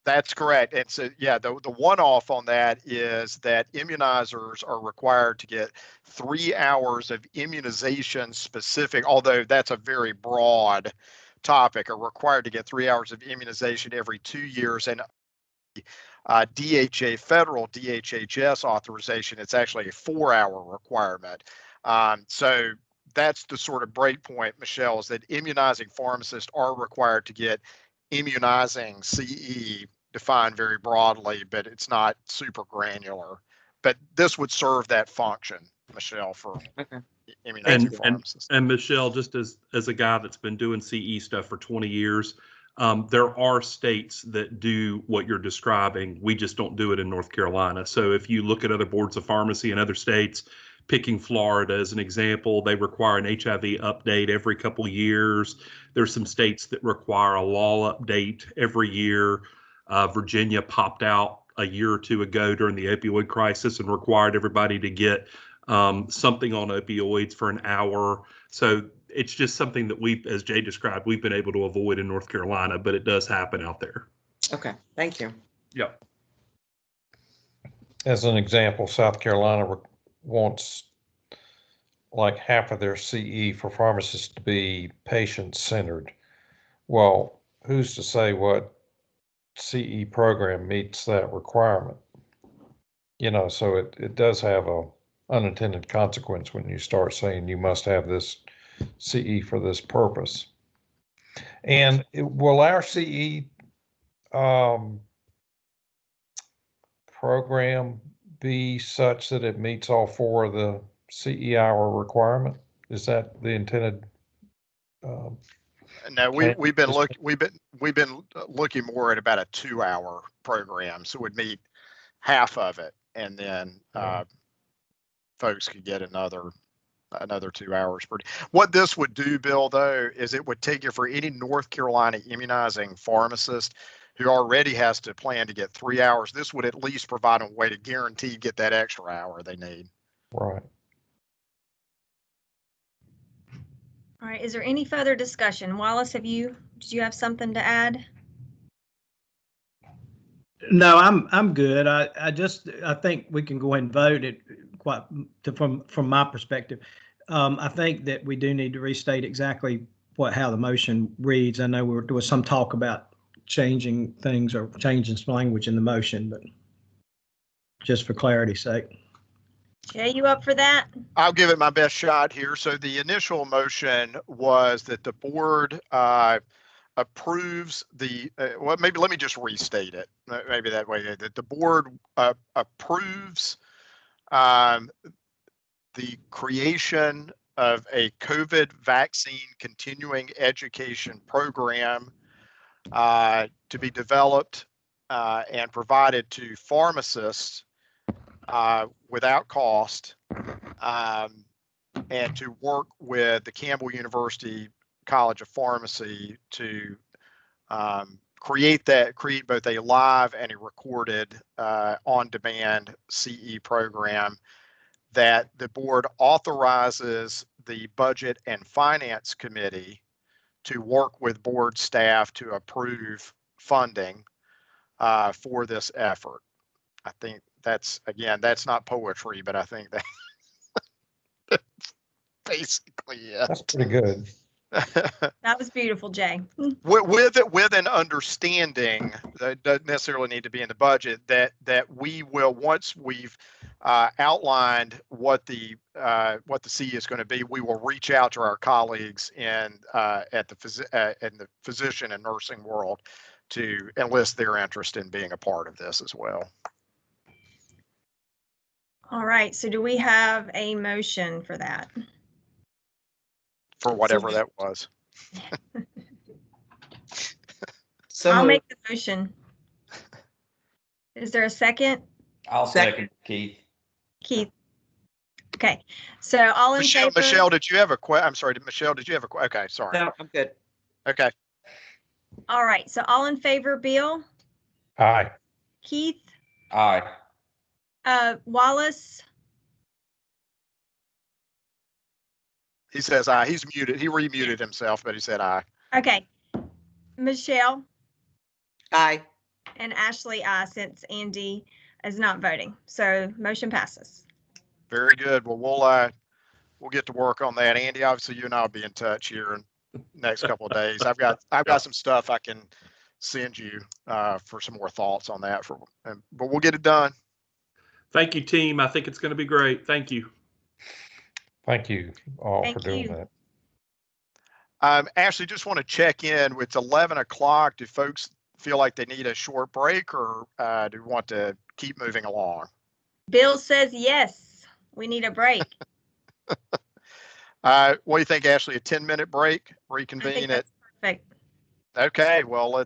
That's correct. And so, yeah, the one-off on that is that immunizers are required to get 3 hours of immunization specific, although that's a very broad topic, are required to get 3 hours of immunization every 2 years. And DHA, federal DHHS authorization, it's actually a 4-hour requirement. So that's the sort of break point, Michelle, is that immunizing pharmacists are required to get immunizing CE, defined very broadly, but it's not super granular. But this would serve that function, Michelle, for immunizing And pharmacists. and Michelle, just as a guy that's been doing CE stuff for 20 years, there are states that do what you're describing. We just don't do it in North Carolina. So if you look at other boards of pharmacy in other states, picking Florida as an example, they require an HIV update every couple of years. There's some states that require a law update every year. Virginia popped out a year or two ago during the opioid crisis and required everybody to get something on opioids for an hour. So it's just something that we, as Jay described, we've been able to avoid in North Carolina, but it does happen out there. Okay, thank you. Yep. As an example, South Carolina wants like half of their CE for pharmacists to be patient-centered. Well, who's to say what CE program meets that requirement? You know, so it does have a unintended consequence when you start saying you must have this CE for this purpose. And will our CE program be such that it meets all 4 of the CE hour requirement? Is that the intended? No, we've been looking more at about a 2-hour program, so it would meet half of it, and then folks could get another 2 hours per day. What this would do, Bill, though, is it would take it for any North Carolina immunizing pharmacist who already has to plan to get 3 hours. This would at least provide a way to guarantee get that extra hour they need. Right. All right, is there any further discussion? Wallace, did you have something to add? No, I'm good. I think we can go ahead and vote it from my perspective. I think that we do need to restate exactly how the motion reads. I know there was some talk about changing things or changing some language in the motion, but just for clarity's sake. Jay, you up for that? I'll give it my best shot here. So the initial motion was that the board approves the, well, maybe let me just restate it. Maybe that way, that the board approves the creation of a COVID vaccine continuing education program to be developed and provided to pharmacists without cost, and to work with the Campbell University College of Pharmacy to create both a live and a recorded on-demand CE program that the board authorizes the Budget and Finance Committee to work with board staff to approve funding for this effort. I think that's not poetry, but I think that's basically it. That's pretty good. That was beautiful, Jay. With an understanding that doesn't necessarily need to be in the budget, that we will, once we've outlined what the CE is going to be, we will reach out to our colleagues in the physician and nursing world to enlist their interest in being a part of this as well. All right, so do we have a motion for that? For whatever that was. So I'll make the motion. Is there a second? I'll second Keith. Keith. Okay, so all in favor? Michelle, did you have a question? I'm sorry, Michelle, did you have a question? Okay, sorry. No, I'm good. Okay. All right, so all in favor, Bill? Aye. Keith? Aye. Wallace? He says aye. He's muted. He remuted himself, but he said aye. Okay. Michelle? Aye. And Ashley, aye, since Andy is not voting. So motion passes. Very good. Well, we'll get to work on that. Andy, obviously you and I will be in touch here in the next couple of days. I've got some stuff I can send you for some more thoughts on that. But we'll get it done. Thank you, team. I think it's going to be great. Thank you. Thank you all for doing that. Ashley, just want to check in. It's 11 o'clock. Do folks feel like they need a short break, or do we want to keep moving along? Bill says yes. We need a break. What do you think, Ashley? A 10-minute break? I think Reconvene at, that's perfect. okay, well,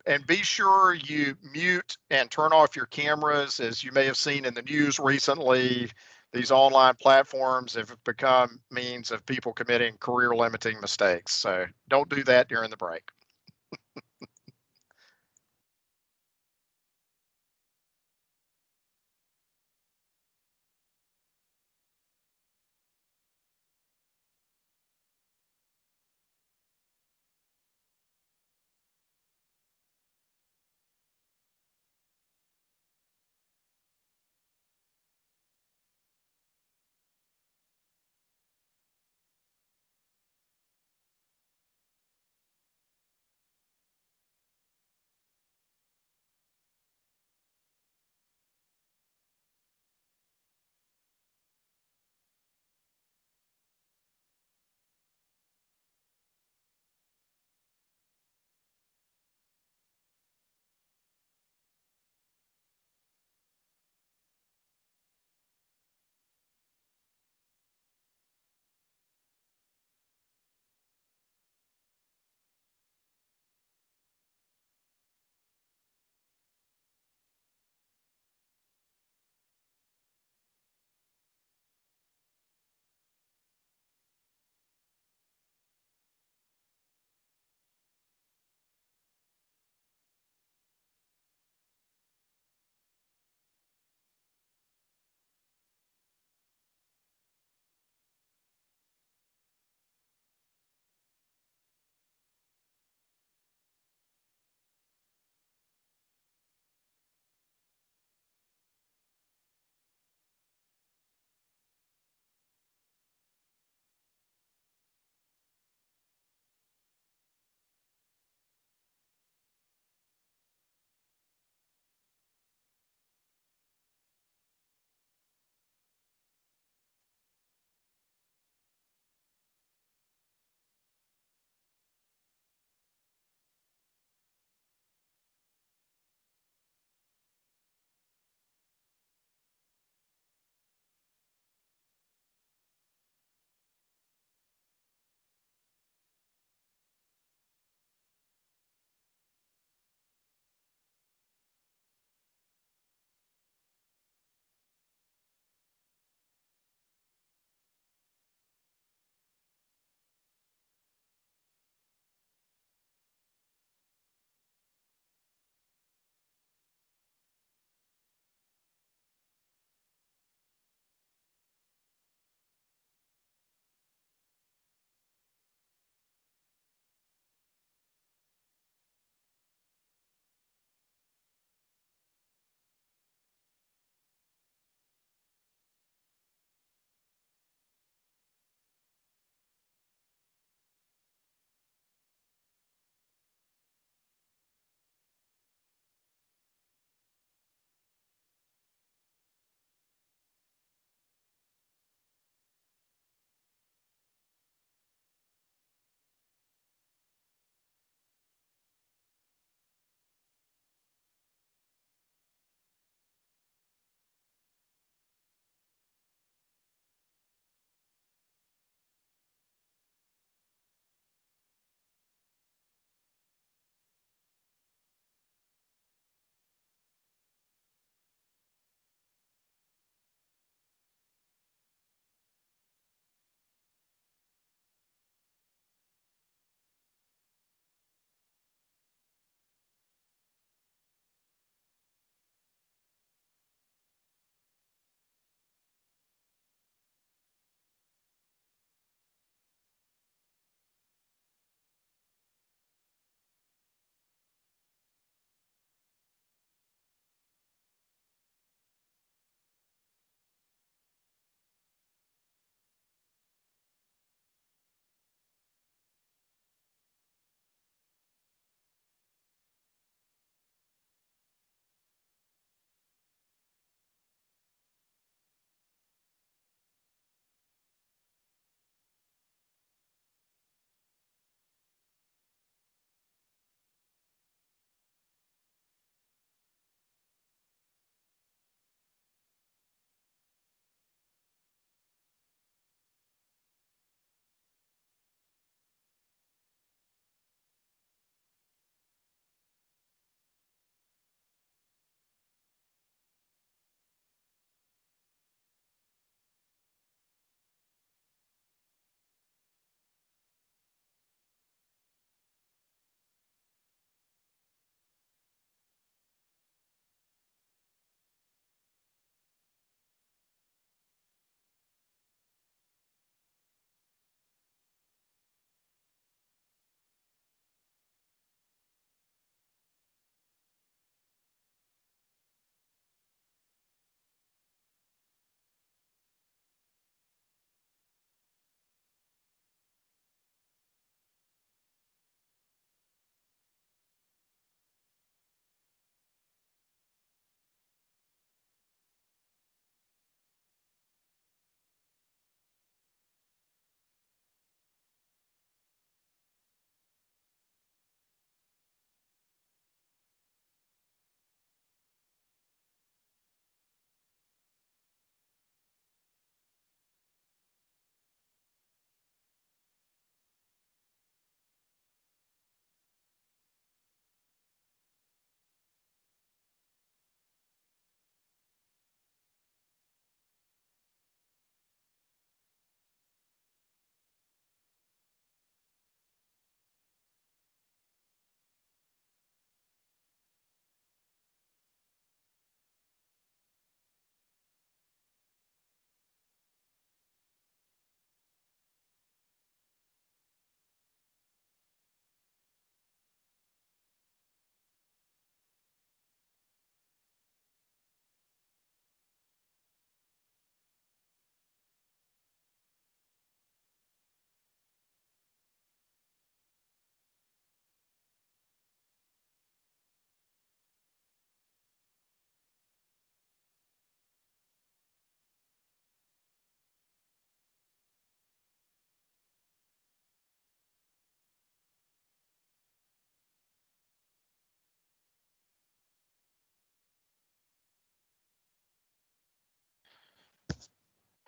and be sure you mute and turn off your cameras. As you may have seen in the news recently, these online platforms have become means of people committing career limiting mistakes. So don't do that during the break.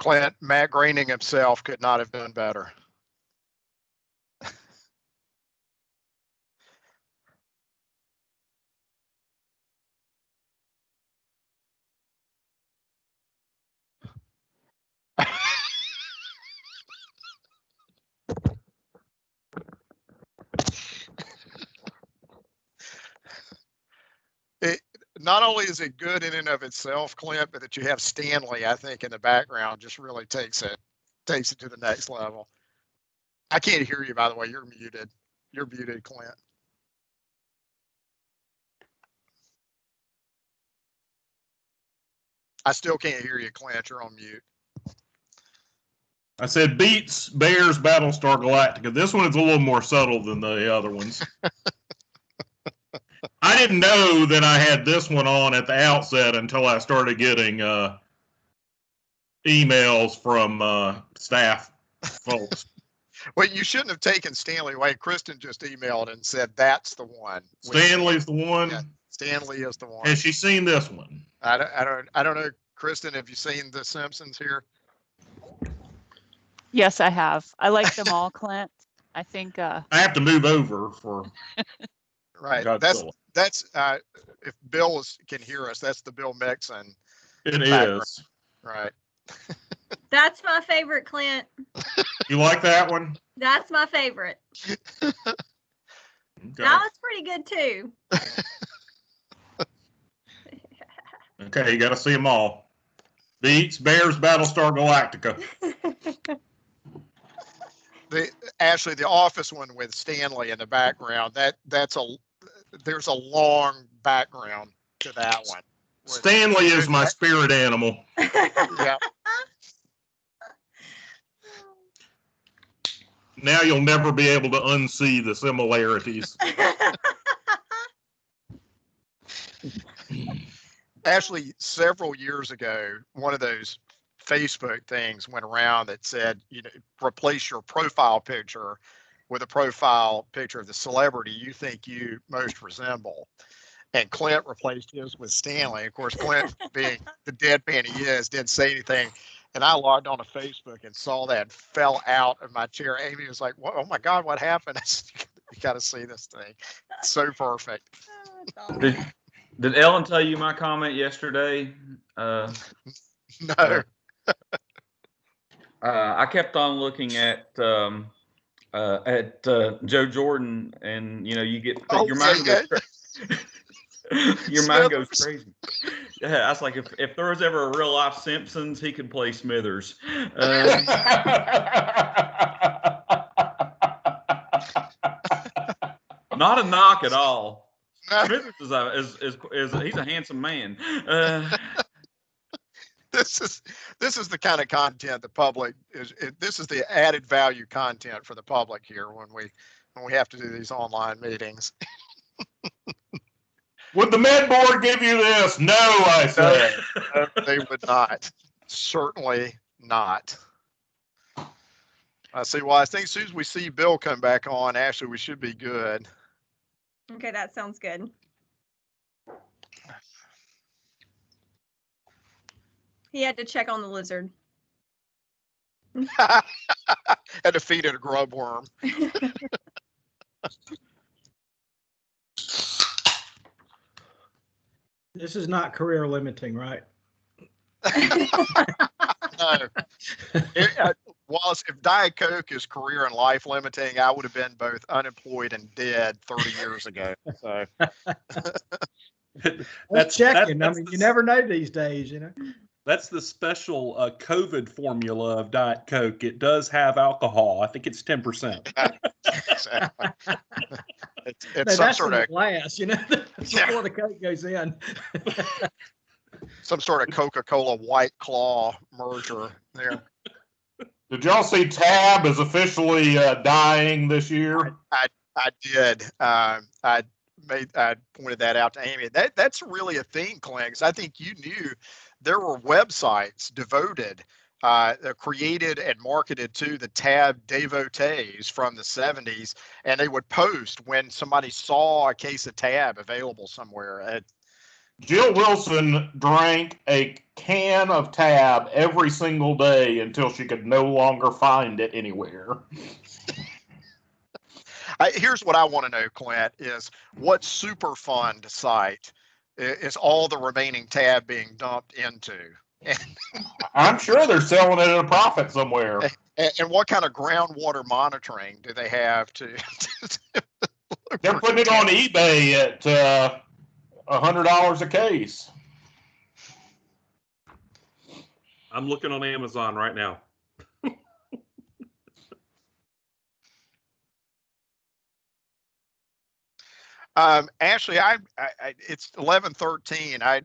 Clint, Matt Groening himself could not have done better. Not only is it good in and of itself, Clint, but that you have Stanley, I think, in the background just really takes it to the next level. I can't hear you, by the way. You're muted. You're muted, Clint. I still can't hear you, Clint. You're on mute. I said beats Bears Battlestar Galactica. This one is a little more subtle than the other ones. I didn't know that I had this one on at the outset until I started getting emails from staff folks. Well, you shouldn't have taken Stanley away. Kristen just emailed and said that's the one. Stanley's the one. Yeah, Stanley is the one. Has she seen this one? I don't know. Kristen, have you seen The Simpsons here? Yes, I have. I like them all, Clint. I think I have to move over for right. Godzilla. That's if Bill can hear us, that's the Bill Mixon. It is. Right. That's my favorite, Clint. You like that one? That's my favorite. Okay. That was pretty good too. Okay, you got to see them all. Beats Bears Battlestar Galactica. Ashley, the Office one with Stanley in the background, there's a long background to that one. Stanley is my spirit animal. Yeah. Now you'll never be able to unsee the similarities. Ashley, several years ago, one of those Facebook things went around that said, replace your profile picture with a profile picture of the celebrity you think you most resemble. And Clint replaced his with Stanley. Of course, Clint, being the deadpan he is, didn't say anything. And I logged on to Facebook and saw that and fell out of my chair. Amy was like, oh my God, what happened? I said, you got to see this thing. It's so perfect. Did Ellen tell you my comment yesterday? No. I kept on looking at Joe Jordan, and you get your mind goes your mind goes crazy. Yeah, I was like, if there was ever a real life Simpsons, he could play Smithers. Not a knock at all. Smithers is he's a handsome man. This is the kind of content the public this is the added value content for the public here when we have to do these online meetings. Would the Med Board give you this? No, I said. No, they would not. Certainly not. I see. Well, I think as soon as we see Bill come back on, Ashley, we should be good. Okay, that sounds good. He had to check on the lizard. Had to feed it a grub worm. This is not career limiting, right? No. Wallace, if Diet Coke is career and life limiting, I would have been both unemployed and dead 30 years ago. So that's checking. I mean, you never know these days, That's the special COVID formula of Diet Coke. It does have alcohol. I think it's 10%. Exactly. It's no, some that's sort in of the glass, before the Coke goes in. Some sort of Coca-Cola White Claw merger there. Did y'all see Tab is officially dying this year? I did. I pointed that out to Amy. That's really a thing, Clint, because I think you knew there were websites devoted, created and marketed to the Tab devotees from the 70s, and they would post when somebody saw a case of Tab available somewhere. Jill Wilson drank a can of Tab every single day until she could no longer find it anywhere. Here's what I want to know, Clint, is what Superfund site is all the remaining Tab being dumped into? I'm sure they're selling it at a profit somewhere. And what kind of groundwater monitoring do they have to? They're putting it on eBay at $100 a case. I'm looking on Amazon right now. Ashley, it's 11:13. I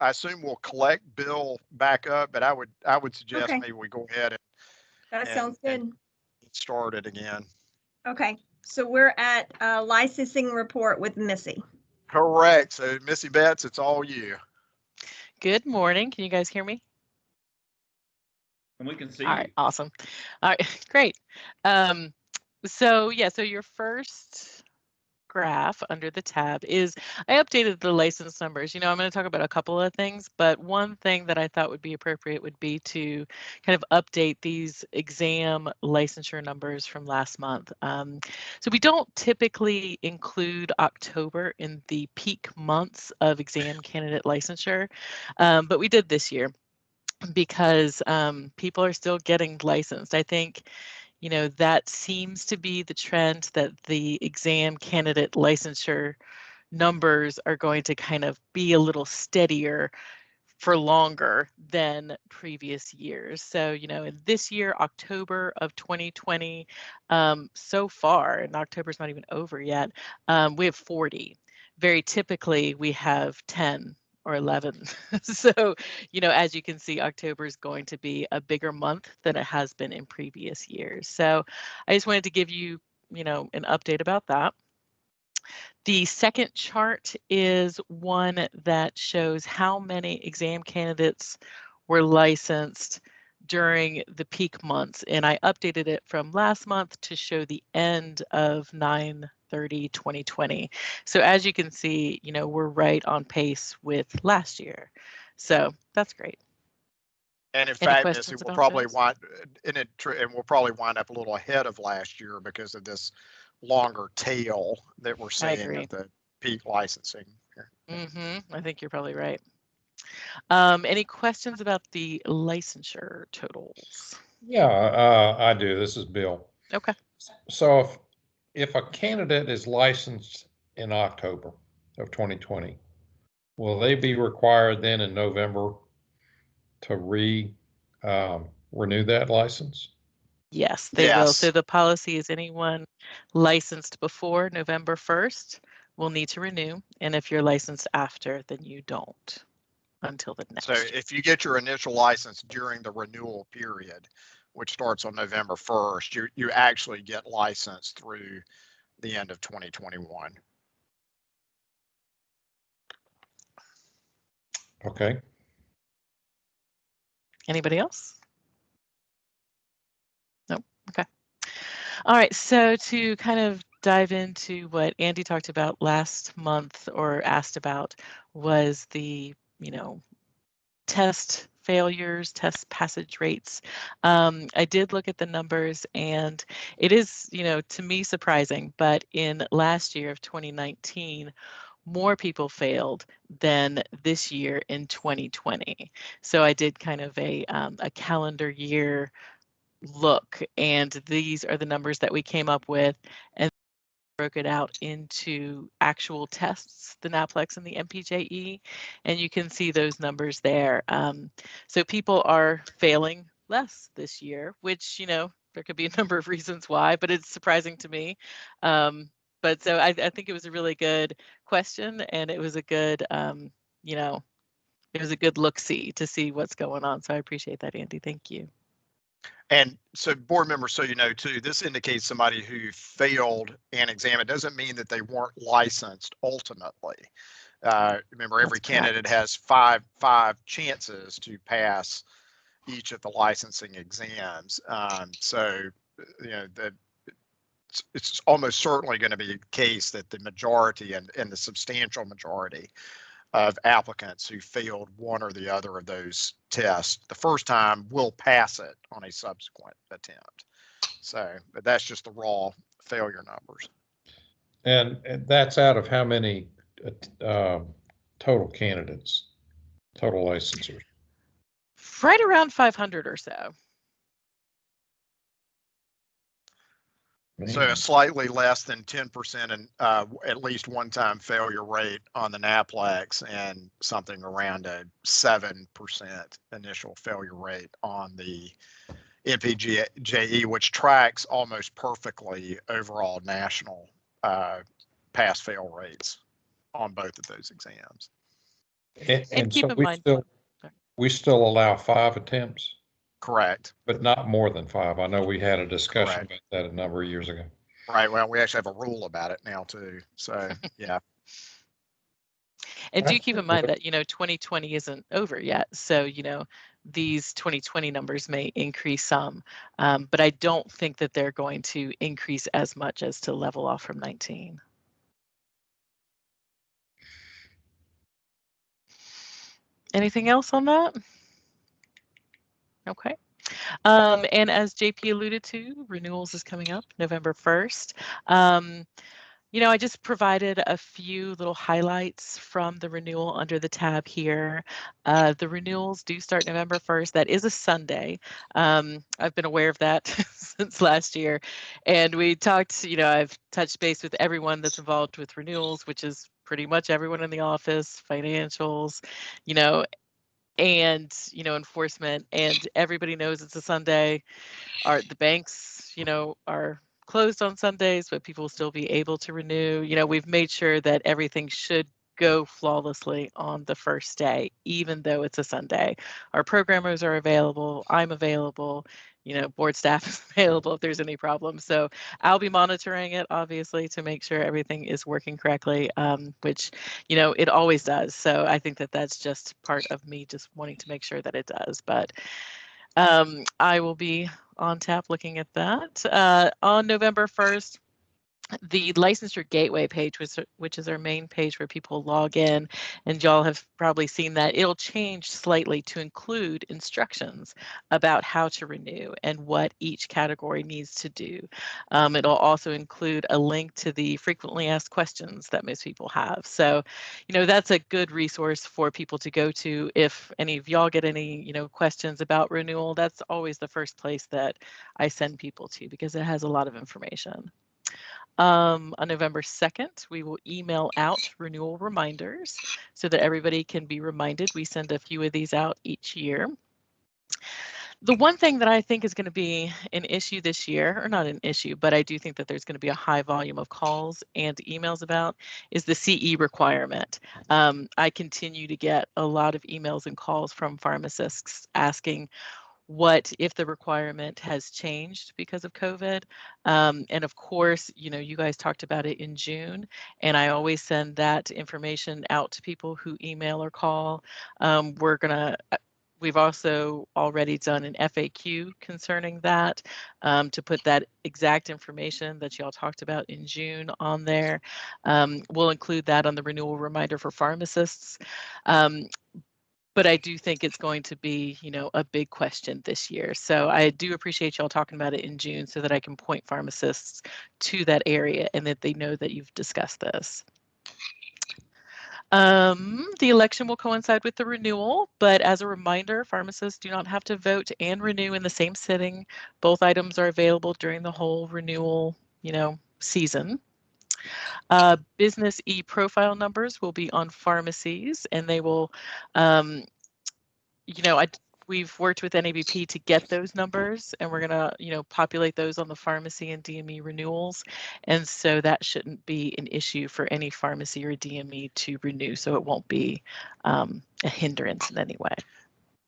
assume we'll collect Bill back up, but I would suggest Okay. maybe we go ahead and That sounds good. get started again. Okay, so we're at licensing report with Missy. Correct. So Missy Betts, it's all you. Good morning. Can you guys hear me? And we can see All right, awesome. All right, great. So your first graph under the tab is I updated the license numbers. I'm going to talk about a couple of things, but one thing that I thought would be appropriate would be to kind of update these exam licensure numbers from last month. So we don't typically include October in the peak months of exam candidate licensure, but we did this year because people are still getting licensed. I think that seems to be the trend, that the exam candidate licensure numbers are going to kind of be a little steadier for longer than previous years. So, in this year, October of 2020, so far, and October's not even over yet, we have 40. Very typically, we have 10 or 11. So, as you can see, October is going to be a bigger month than it has been in previous years. So I just wanted to give you, an update about that. The second chart is one that shows how many exam candidates were licensed during the peak months. And I updated it from last month to show the end of 9/30/2020. So as you can see, we're right on pace with last year. So that's great. And in fact, Missy, we'll probably wind up a little ahead of last year because of this longer tail that we're seeing at the peak licensing. I think you're probably right. Any questions about the licensure totals? Yeah, I do. This is Bill. Okay. So if a candidate is licensed in October of 2020, will they be required then in November to renew that license? Yes, they will. So the policy is anyone licensed before November 1st will need to renew. And if you're licensed after, then you don't until the next. So if you get your initial license during the renewal period, which starts on November 1st, you actually get licensed through the end of 2021. Okay. Anybody else? Nope. Okay. All right. So to kind of dive into what Andy talked about last month or asked about was the, test failures, test passage rates. I did look at the numbers and it is, to me surprising, but in last year of 2019, more people failed than this year in 2020. So I did kind of a calendar year look, and these are the numbers that we came up with and broke it out into actual tests, the NAPLEX and the MPJE, and you can see those numbers there. So people are failing less this year, which, there could be a number of reasons why, but it's surprising to me. But so I think it was a really good question, and it was a good, it was a good look-see to see what's going on. So I appreciate that, Andy. Thank you. And so board members, so too, this indicates somebody who failed an exam. It doesn't mean that they weren't licensed ultimately. Remember, every candidate has five chances to pass each of the licensing exams. So, it's almost certainly going to be a case that the majority and the substantial majority of applicants who failed one or the other of those tests the first time will pass it on a subsequent attempt. So, but that's just the raw failure numbers. And that's out of how many total candidates, total licensors? Right around 500 or so. So a slightly less than 10% and at least one-time failure rate on the NAPLEX, and something around a 7% initial failure rate on the NPJE, which tracks almost perfectly overall national pass-fail rates on both of those exams. And keep so in mind, we still allow 5 attempts? Correct. But not more than 5. I know we had a discussion Correct. about that a number of years ago. Right. Well, we actually have a rule about it now too. So, yeah. And do keep in mind that, 2020 isn't over yet. So, these 2020 numbers may increase some, but I don't think that they're going to increase as much as to level off from 19. Anything else on that? Okay. And as JP alluded to, renewals is coming up November 1st. I just provided a few little highlights from the renewal under the tab here. The renewals do start November 1st. That is a Sunday. I've been aware of that since last year. And we talked, I've touched base with everyone that's involved with renewals, which is pretty much everyone in the office, financials, and enforcement, and everybody knows it's a Sunday. The banks are closed on Sundays, but people will still be able to renew. We've made sure that everything should go flawlessly on the first day, even though it's a Sunday. Our programmers are available, I'm available, board staff is available if there's any problems. So I'll be monitoring it, obviously, to make sure everything is working correctly, which, it always does. So I think that that's just part of me just wanting to make sure that it does. But I will be on tap looking at that. On November 1st, the licensure gateway page, which is our main page where people log in, and y'all have probably seen that, it'll change slightly to include instructions about how to renew and what each category needs to do. It'll also include a link to the frequently asked questions that most people have. So, that's a good resource for people to go to if any of y'all get any, questions about renewal. That's always the first place that I send people to, because it has a lot of information. On November 2nd, we will email out renewal reminders so that everybody can be reminded. We send a few of these out each year. The one thing that I think is going to be an issue this year, or not an issue, but I do think that there's going to be a high volume of calls and emails about, is the CE requirement. I continue to get a lot of emails and calls from pharmacists asking what if the requirement has changed because of COVID. And of course, you guys talked about it in June, and I always send that information out to people who email or call. We've also already done an FAQ concerning that, to put that exact information that y'all talked about in June on there. We'll include that on the renewal reminder for pharmacists. But I do think it's going to be, a big question this year. So I do appreciate y'all talking about it in June so that I can point pharmacists to that area and that they know that you've discussed this. The election will coincide with the renewal, but as a reminder, pharmacists do not have to vote and renew in the same sitting. Both items are available during the whole renewal, season. Business e-profile numbers will be on pharmacies, and they will, we've worked with NABP to get those numbers, and we're gonna, populate those on the pharmacy and DME renewals. And so that shouldn't be an issue for any pharmacy or DME to renew. So it won't be a hindrance in any way.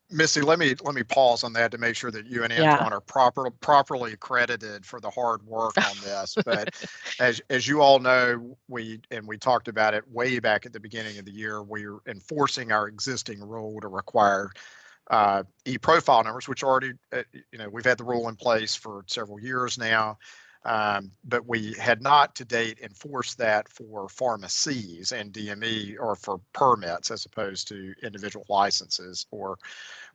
Missy, let me pause on that to make sure that you and Antoine are properly credited for the hard work on this. But as you all know, we talked about it way back at the beginning of the year. We're enforcing our existing rule to require e-profile numbers, which already, we've had the rule in place for several years now. But we had not to date enforced that for pharmacies and DME, or for permits as opposed to individual licenses or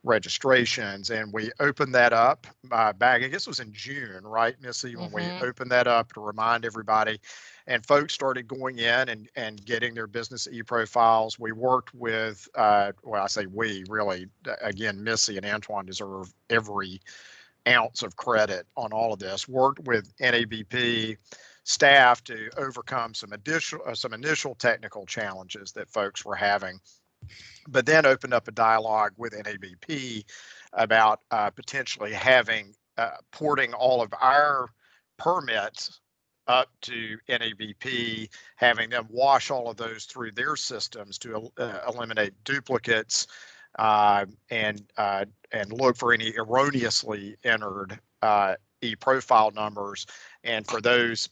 registrations. And we opened that up back, I guess it was in June, right, Missy, when we opened that up to remind everybody, and folks started going in and getting their business e-profiles. We worked with, well, I say we, really, again, Missy and Antoine deserve every ounce of credit on all of this. Worked with NABP staff to overcome some initial technical challenges that folks were having, but then opened up a dialogue with NABP about potentially having porting all of our permits up to NABP, having them wash all of those through their systems to eliminate duplicates, and look for any erroneously entered e-profile numbers. And for those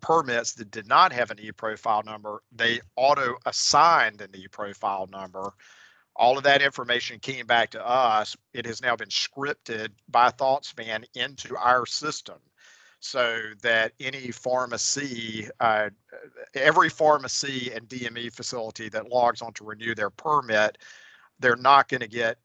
permits that did not have an e-profile number, they auto-assigned an e-profile number. All of that information came back to us. It has now been scripted by ThoughtSpan into our system, so that any pharmacy, every pharmacy and DME facility that logs on to renew their permit, they're not going to get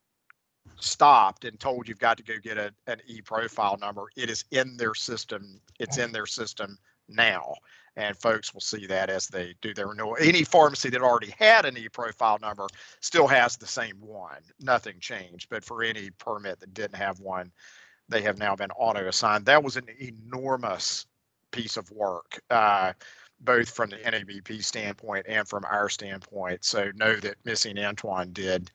stopped and told you've got to go get an e-profile number. It is in their system. It's in their system now, and folks will see that as they do their renewal. Any pharmacy that already had an e-profile number still has the same one. Nothing changed. But for any permit that didn't have one, they have now been auto-assigned. That was an enormous piece of work, both from the NABP standpoint and from our standpoint. So know that Missy and Antoine did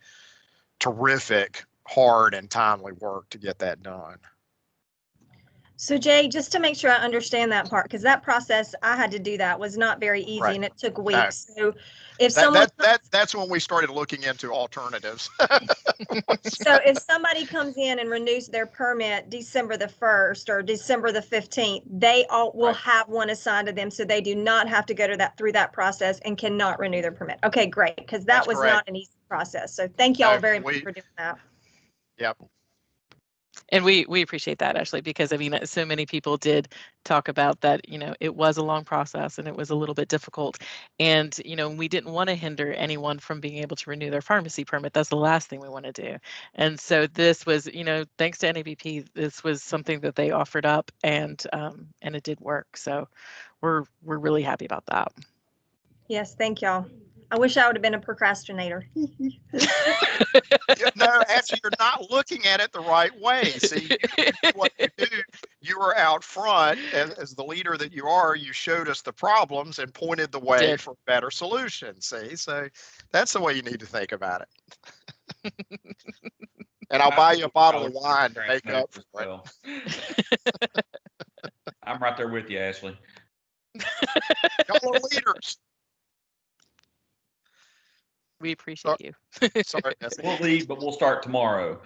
terrific, hard, and timely work to get that done. So Jay, just to make sure I understand that part, because that process, I had to do that, was not very easy, and it took weeks. So if that's when we started looking into alternatives. So if somebody comes in and renews their permit December the 1st or December the 15th, they all will have one assigned to them, so they do not have to go to through that process and cannot renew their permit. Okay, great, because that was not an easy process. So thank y'all very much for doing that. Yep. And we appreciate that, Ashley, because I mean, so many people did talk about that, you know, it was a long process and it was a little bit difficult. And, you know, we didn't want to hinder anyone from being able to renew their pharmacy permit. That's the last thing we want to do. And so this was, you know, thanks to NABP, this was something that they offered up, and it did work. So we're really happy about that. Yes, thank y'all. I wish I would have been a procrastinator. No, actually, you're not looking at it the right way. See, what you do, you were out front as the leader that you are. You showed us the problems and pointed the way for better solutions. See, so that's the way you need to think about it. And I'll buy you a bottle of wine to make up for it. I'm right there with you, Ashley. Y'all are leaders. We appreciate you. Sorry, we'll leave, but we'll start tomorrow.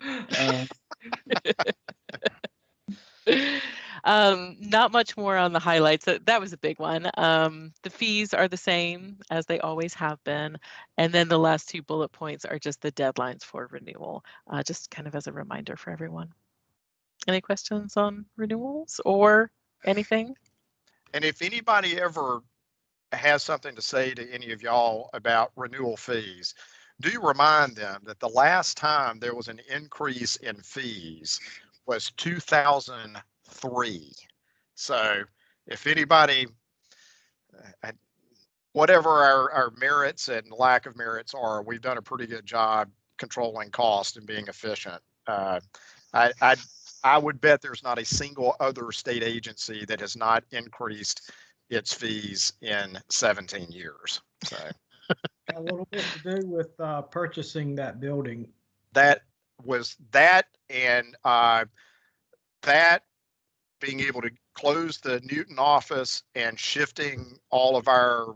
Not much more on the highlights. That was a big one. The fees are the same as they always have been. And then the last two bullet points are just the deadlines for renewal, just kind of as a reminder for everyone. Any questions on renewals or anything? And if anybody ever has something to say to any of y'all about renewal fees, do remind them that the last time there was an increase in fees was 2003. So if anybody, whatever our merits and lack of merits are, we've done a pretty good job controlling cost and being efficient. I would bet there's not a single other state agency that has not increased its fees in 17 years. So a little bit to do with purchasing that building. That was that, and that being able to close the Newton office and shifting all of our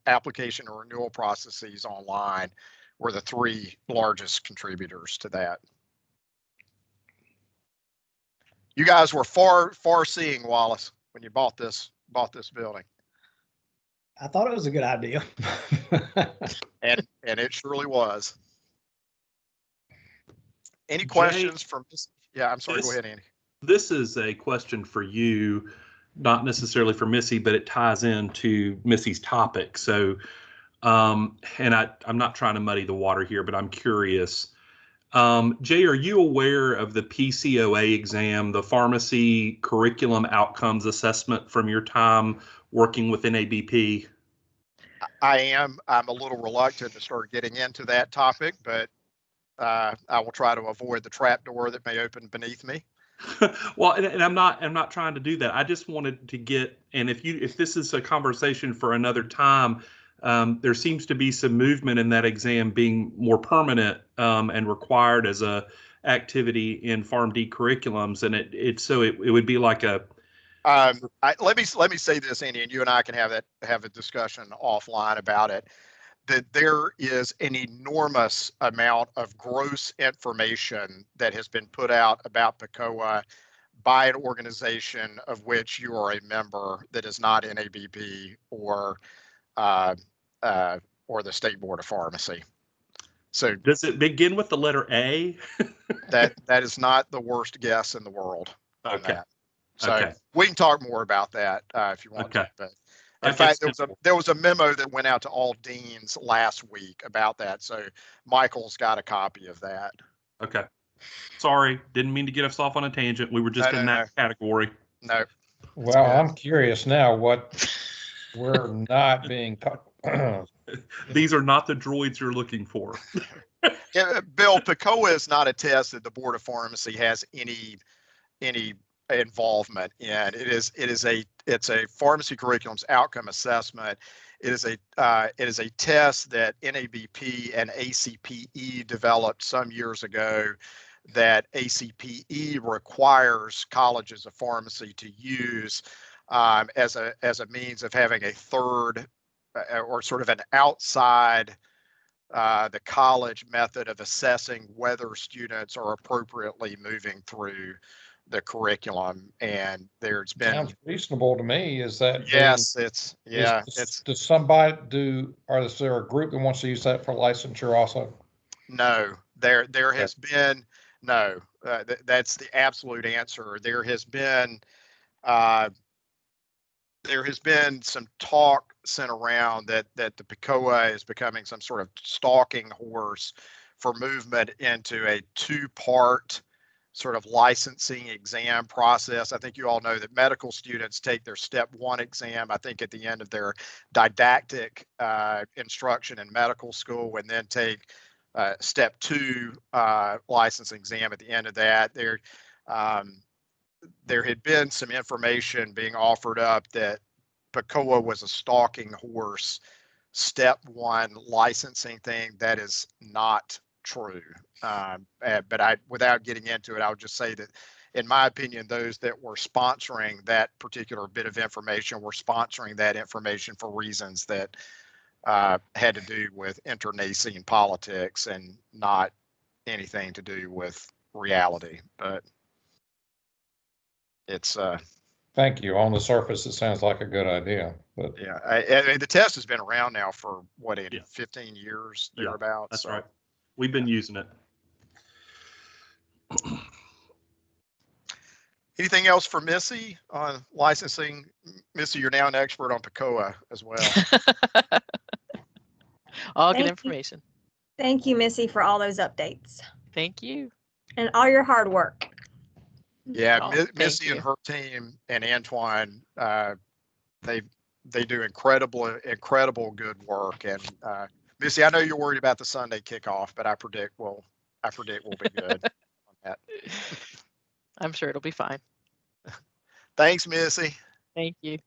application and renewal processes online were the three largest contributors to that. You guys were far seeing, Wallace, when you bought this building. I thought it was a good idea. and it surely was. Any questions from this? Yeah, I'm sorry, go ahead, Andy. This is a question for you. not necessarily for Missy, but it ties into Missy's topic. So, and I'm not trying to muddy the water here, but I'm curious. Jay, are you aware of the PCOA exam, the Pharmacy Curriculum Outcomes Assessment from your time working with NABP? I am. I'm a little reluctant to start getting into that topic, but I will try to avoid the trapdoor that may open beneath me. Well, and I'm not trying to do that. I just wanted to get, and if this is a conversation for another time, there seems to be some movement in that exam being more permanent and required as a activity in PharmD curriculums, and it would be like a. Let me say this, Andy, and you and I can have a discussion offline about it. That there is an enormous amount of gross information that has been put out about PCOA by an organization of which you are a member that is not NABP or the State Board of Pharmacy. So does it begin with the letter A? that is not the worst guess in the world on Okay. that. So we can talk more about that if you want to. But in fact, there was a memo that went out to all deans last week about that. So Michael's got a copy of that. Okay. Sorry, didn't mean to get us off on a tangent. We were just in that category. No. Well, I'm curious now what we're not being taught. These are not the droids you're looking for. Yeah, Bill, PCOA is not a test that the Board of Pharmacy has any involvement in. It's a pharmacy curriculum's outcome assessment. It is a test that NABP and ACPE developed some years ago that ACPE requires colleges of pharmacy to use as a means of having a third or sort of an outside the college method of assessing whether students are appropriately moving through the curriculum. And there's been sounds reasonable to me. Is that yes, is there a group that wants to use that for licensure also? No, there has been no. That's the absolute answer. There has been some talk sent around that the PCOA is becoming some sort of stalking horse for movement into a two-part sort of licensing exam process. I think you all know that medical students take their step 1 exam, I think at the end of their didactic instruction in medical school, and then take step 2 licensing exam at the end of that. There had been some information being offered up that PCOA was a stalking horse step 1 licensing thing. That is not true. But without getting into it, I would just say that, in my opinion, those that were sponsoring that particular bit of information were sponsoring that information for reasons that had to do with internecine politics and not anything to do with reality. But it's thank you. On the surface, it sounds like a good idea. But yeah, I mean, the test has been around now for what, 15 years thereabouts. That's right. We've been using it. Anything else for Missy on licensing? Missy, you're now an expert on PCOA as well. All good information. Thank you, Missy, for all those updates. Thank you. And all your hard work. Yeah, Missy and her team and Antoine, they do incredible good work. And Missy, I know you're worried about the Sunday kickoff, but I predict we'll be good on that. I'm sure it'll be fine. Thanks, Missy. Thank you.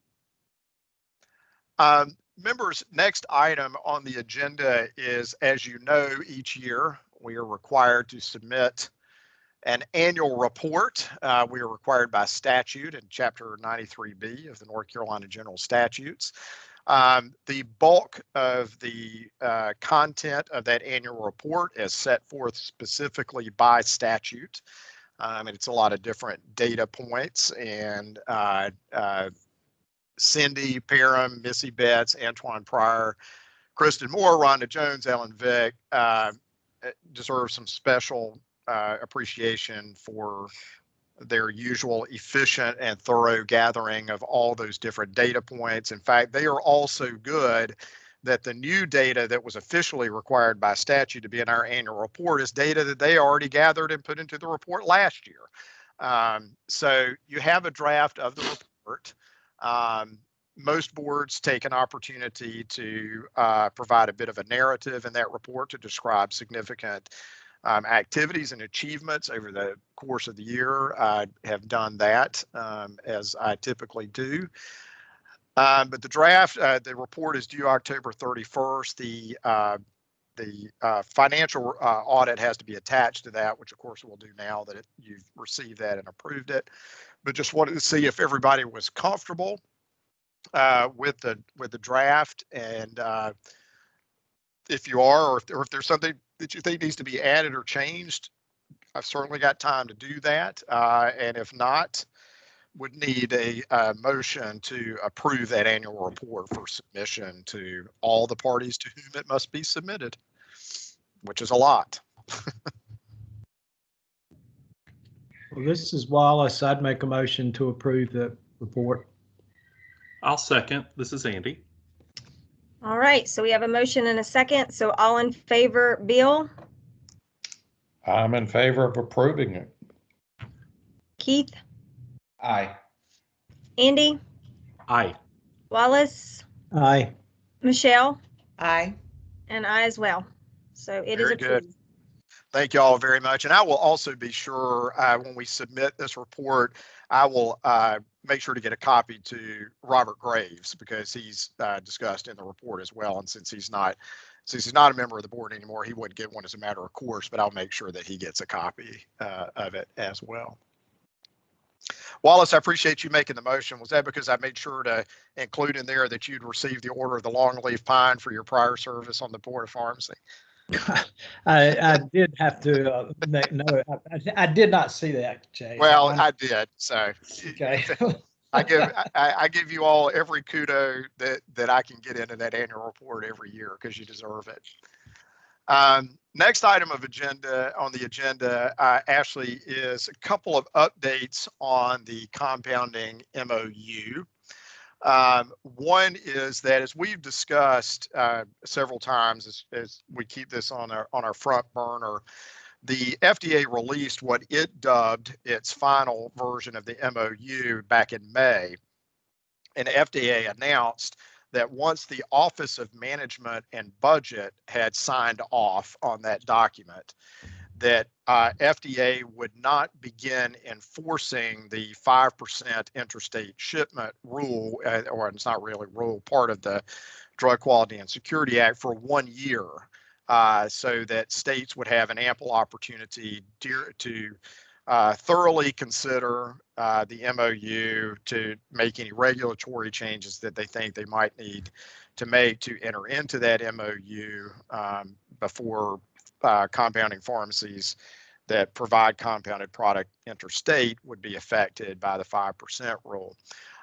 Members, next item on the agenda is, as you know, each year we are required to submit an annual report. We are required by statute in Chapter 93B of the North Carolina General Statutes. The bulk of the content of that annual report is set forth specifically by statute. And it's a lot of different data points, and Cindy Parham, Missy Betts, Antoine Pryor, Kristen Moore, Rhonda Jones, Ellen Vick deserve some special appreciation for their usual efficient and thorough gathering of all those different data points. In fact, they are also good that the new data that was officially required by statute to be in our annual report is data that they already gathered and put into the report last year. So you have a draft of the report. Most boards take an opportunity to provide a bit of a narrative in that report to describe significant activities and achievements over the course of the year. I have done that as I typically do. But the draft, the report is due October 31st. The financial audit has to be attached to that, which of course we'll do now that you've received that and approved it. But just wanted to see if everybody was comfortable with the draft, and if you are, or if there's something that you think needs to be added or changed, I've certainly got time to do that. And if not, would need a motion to approve that annual report for submission to all the parties to whom it must be submitted, which is a lot. Well, this is Wallace. I'd make a motion to approve the report. I'll second. This is Andy. All right, so we have a motion and a second. So all in favor, Bill? I'm in favor of approving it. Keith? Aye. Andy? Aye. Wallace? Aye. Michelle? Aye. And I as well. So it is Very approved. good. Thank you all very much. And I will also be sure when we submit this report, I will make sure to get a copy to Robert Graves, because he's discussed in the report as well. And since he's not a member of the board anymore, he wouldn't get one as a matter of course, but I'll make sure that he gets a copy of it as well. Wallace, I appreciate you making the motion. Was that because I made sure to include in there that you'd received the Order of the Longleaf Pine for your prior service on the Board of Pharmacy? I did have to make note. I did not see that, Jay. Well, I did. So okay. I give you all every kudo that I can get into that annual report every year, because you deserve it. Next item of on the agenda, Ashley, is a couple of updates on the compounding MOU. One is that, as we've discussed several times, as we keep this on our front burner, the FDA released what it dubbed its final version of the MOU back in May. And FDA announced that once the Office of Management and Budget had signed off on that document, that FDA would not begin enforcing the 5% interstate shipment rule, or it's not really a rule, part of the Drug Quality and Security Act, for 1 year, so that states would have an ample opportunity to thoroughly consider the MOU, to make any regulatory changes that they think they might need to make to enter into that MOU before compounding pharmacies that provide compounded product interstate would be affected by the 5% rule.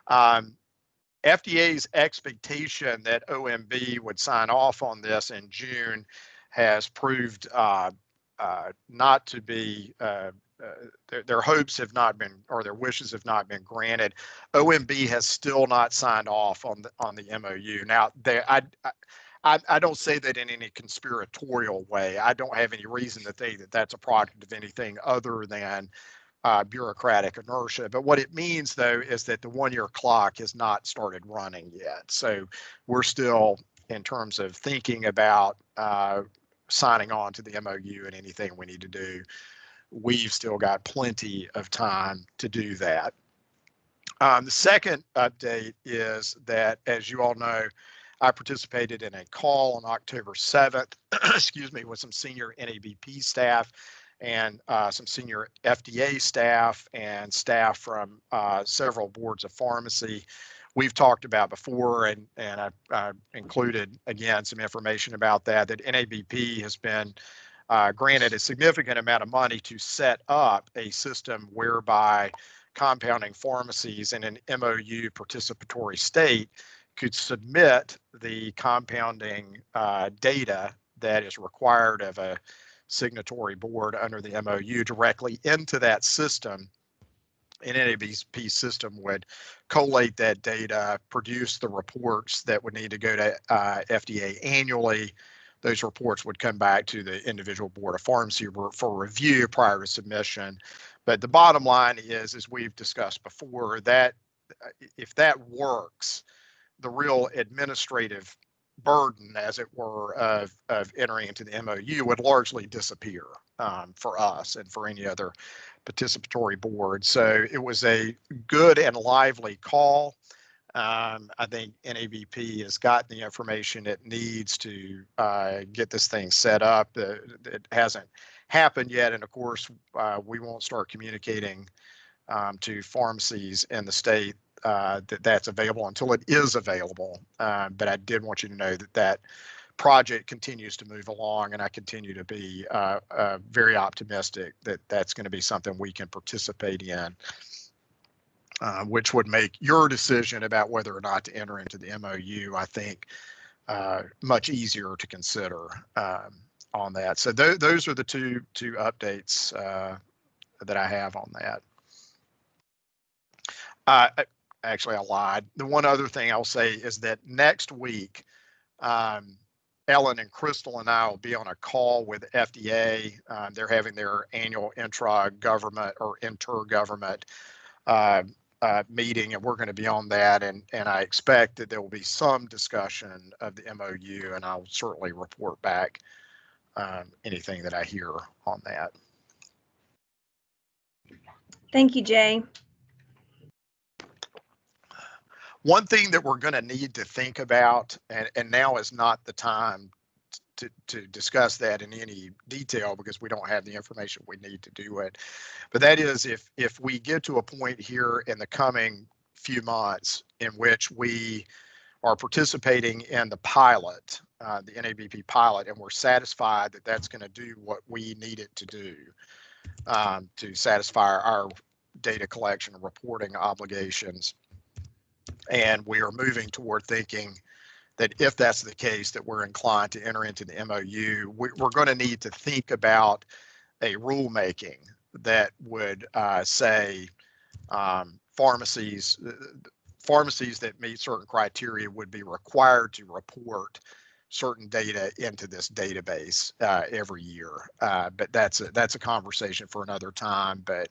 FDA's expectation that OMB would sign off on this in June has proved not to be, their hopes have not been, or their wishes have not been granted. OMB has still not signed off on the MOU. Now, I don't say that in any conspiratorial way. I don't have any reason to think that that's a product of anything other than bureaucratic inertia. But what it means, though, is that the 1 year clock has not started running yet. So we're still, in terms of thinking about signing on to the MOU and anything we need to do, we've still got plenty of time to do that. The second update is that, as you all know, I participated in a call on October 7th, excuse me, with some senior NABP staff and some senior FDA staff and staff from several boards of pharmacy. We've talked about before, and I included, again, some information about that NABP has been granted a significant amount of money to set up a system whereby compounding pharmacies in an MOU participatory state could submit the compounding data that is required of a signatory board under the MOU directly into that system, an NABP system would collate that data, produce the reports that would need to go to FDA annually. Those reports would come back to the individual board of pharmacy for review prior to submission. But the bottom line is, as we've discussed before, that if that works, the real administrative burden, as it were, of entering into the MOU would largely disappear for us and for any other participatory board. So it was a good and lively call. I think NABP has gotten the information it needs to get this thing set up. It hasn't happened yet, and of course, we won't start communicating to pharmacies in the state that's available until it is available. But I did want you to know that project continues to move along, and I continue to be very optimistic that that's going to be something we can participate in, which would make your decision about whether or not to enter into the MOU, I think, much easier to consider on that. So those are the two updates that I have on that. Actually, I lied. The one other thing I'll say is that next week, Ellen and Crystal and I will be on a call with FDA. They're having their annual intra-government or inter-government meeting, and we're going to be on that. And I expect that there will be some discussion of the MOU, and I'll certainly report back anything that I hear on that. Thank you, Jay. One thing that we're going to need to think about, and now is not the time to discuss that in any detail because we don't have the information we need to do it, but that is if we get to a point here in the coming few months in which we are participating in the pilot, the NABP pilot, and we're satisfied that that's going to do what we need it to do to satisfy our data collection and reporting obligations. And we are moving toward thinking that if that's the case, that we're inclined to enter into the MOU, we're going to need to think about a rulemaking that would say pharmacies that meet certain criteria would be required to report certain data into this database every year. But that's a conversation for another time. But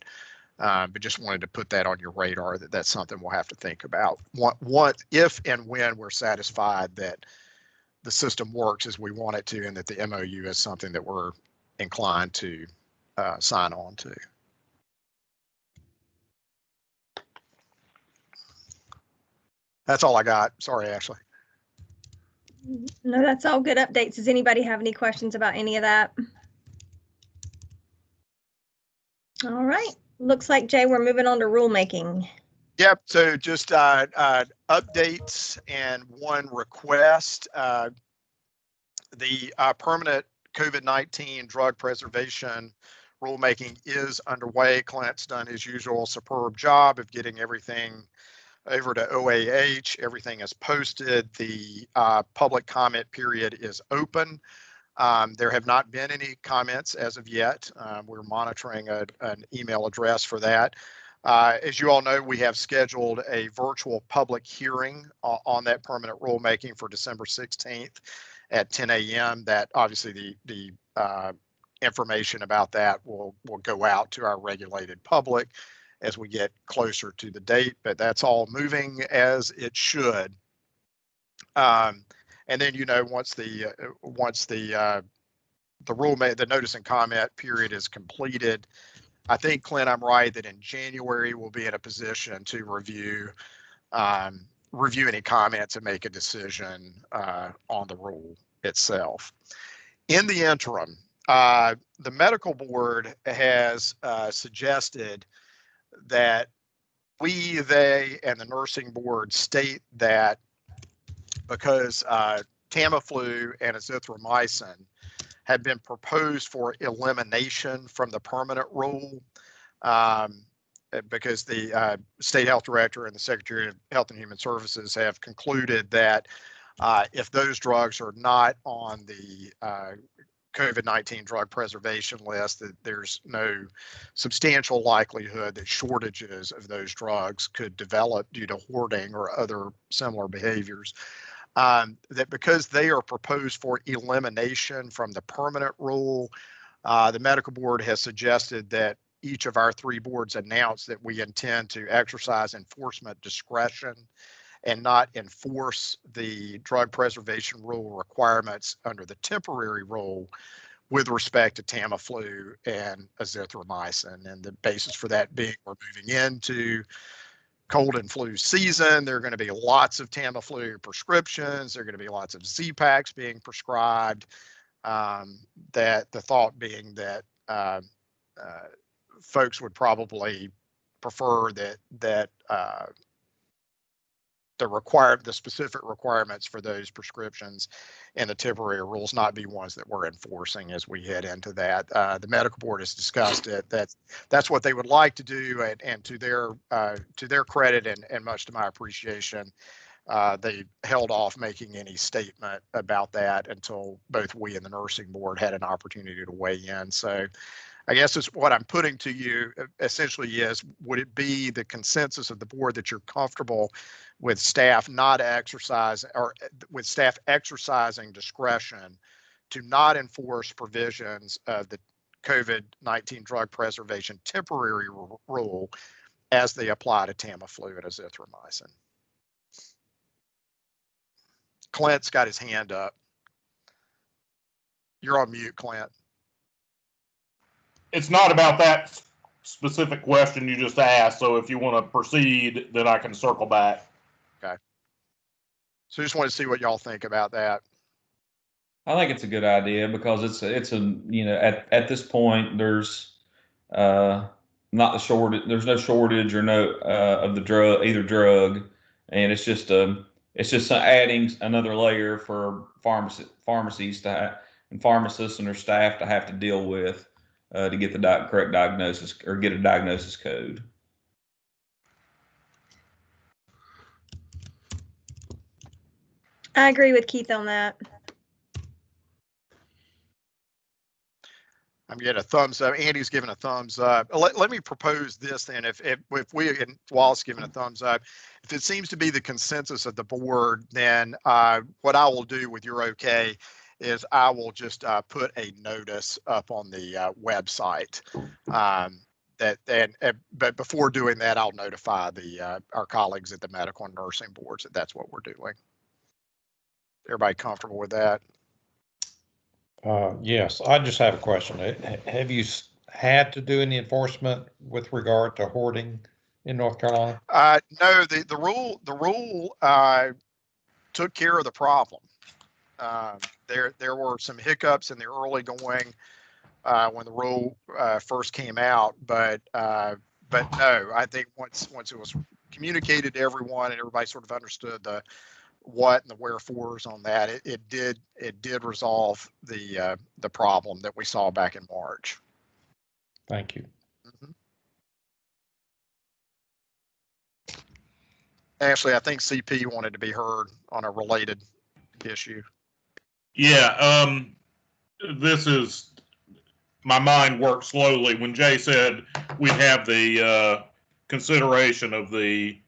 just wanted to put that on your radar that that's something we'll have to think about. What if and when we're satisfied that the system works as we want it to, and that the MOU is something that we're inclined to sign on to. That's all I got. Sorry, Ashley. No, that's all good updates. Does anybody have any questions about any of that? All right. Looks like, Jay, we're moving on to rulemaking. Yep. So just updates and one request. The permanent COVID-19 drug preservation rulemaking is underway. Clint's done his usual superb job of getting everything over to OAH. Everything is posted. The public comment period is open. There have not been any comments as of yet. We're monitoring an email address for that. As you all know, we have scheduled a virtual public hearing on that permanent rulemaking for December 16th at 10 a.m. That obviously the information about that will go out to our regulated public as we get closer to the date, but that's all moving as it should. And then, you know, once the notice and comment period is completed, I think, Clint, I'm right that in January we'll be in a position to review any comments and make a decision on the rule itself. In the interim, the medical board has suggested that they, and the nursing board state that because Tamiflu and azithromycin had been proposed for elimination from the permanent rule, because the state health director and the Secretary of Health and Human Services have concluded that if those drugs are not on the COVID-19 drug preservation list, that there's no substantial likelihood that shortages of those drugs could develop due to hoarding or other similar behaviors. That because they are proposed for elimination from the permanent rule, the medical board has suggested that each of our 3 boards announce that we intend to exercise enforcement discretion and not enforce the drug preservation rule requirements under the temporary rule with respect to Tamiflu and azithromycin. And the basis for that being we're moving into cold and flu season. There are going to be lots of Tamiflu prescriptions. There are going to be lots of Z-Paks being prescribed. That the thought being that folks would probably prefer that the specific requirements for those prescriptions and the temporary rules not be ones that we're enforcing as we head into that. The medical board has discussed it. That's what they would like to do, and to their credit and much to my appreciation, they held off making any statement about that until both we and the nursing board had an opportunity to weigh in. So I guess it's what I'm putting to you essentially is, would it be the consensus of the board that you're comfortable with staff not exercise, or with staff exercising discretion to not enforce provisions of the COVID-19 drug preservation temporary rule as they apply to Tamiflu and azithromycin? Clint's got his hand up. You're on mute, Clint. It's not about that specific question you just asked, so if you want to proceed, then I can circle back. Okay. So just want to see what y'all think about that. I think it's a good idea because it's a you know, at this point there's not the shortage, there's no shortage or no of the either drug, and it's just adding another layer for pharmacies to and pharmacists and their staff to have to deal with to get the correct diagnosis or get a diagnosis code. I agree with Keith on that. I'm getting a thumbs up. Andy's giving a thumbs up. Let me propose this then. If we and Wallace giving a thumbs up, if it seems to be the consensus of the board, then what I will do with your okay is I will just put a notice up on the website. But before doing that, I'll notify our colleagues at the medical and nursing boards that that's what we're doing. Everybody comfortable with that? Yes, I just have a question. Have you had to do any enforcement with regard to hoarding in North Carolina? No, the rule took care of the problem. There were some hiccups in the early going when the rule first came out, but no, I think once it was communicated to everyone and everybody sort of understood the what and the wherefores on that, it did resolve the problem that we saw back in March. Thank you. Mm-hmm. Ashley, I think CP wanted to be heard on a related issue. Yeah, this is, my mind worked slowly. When Jay said we'd have the consideration of the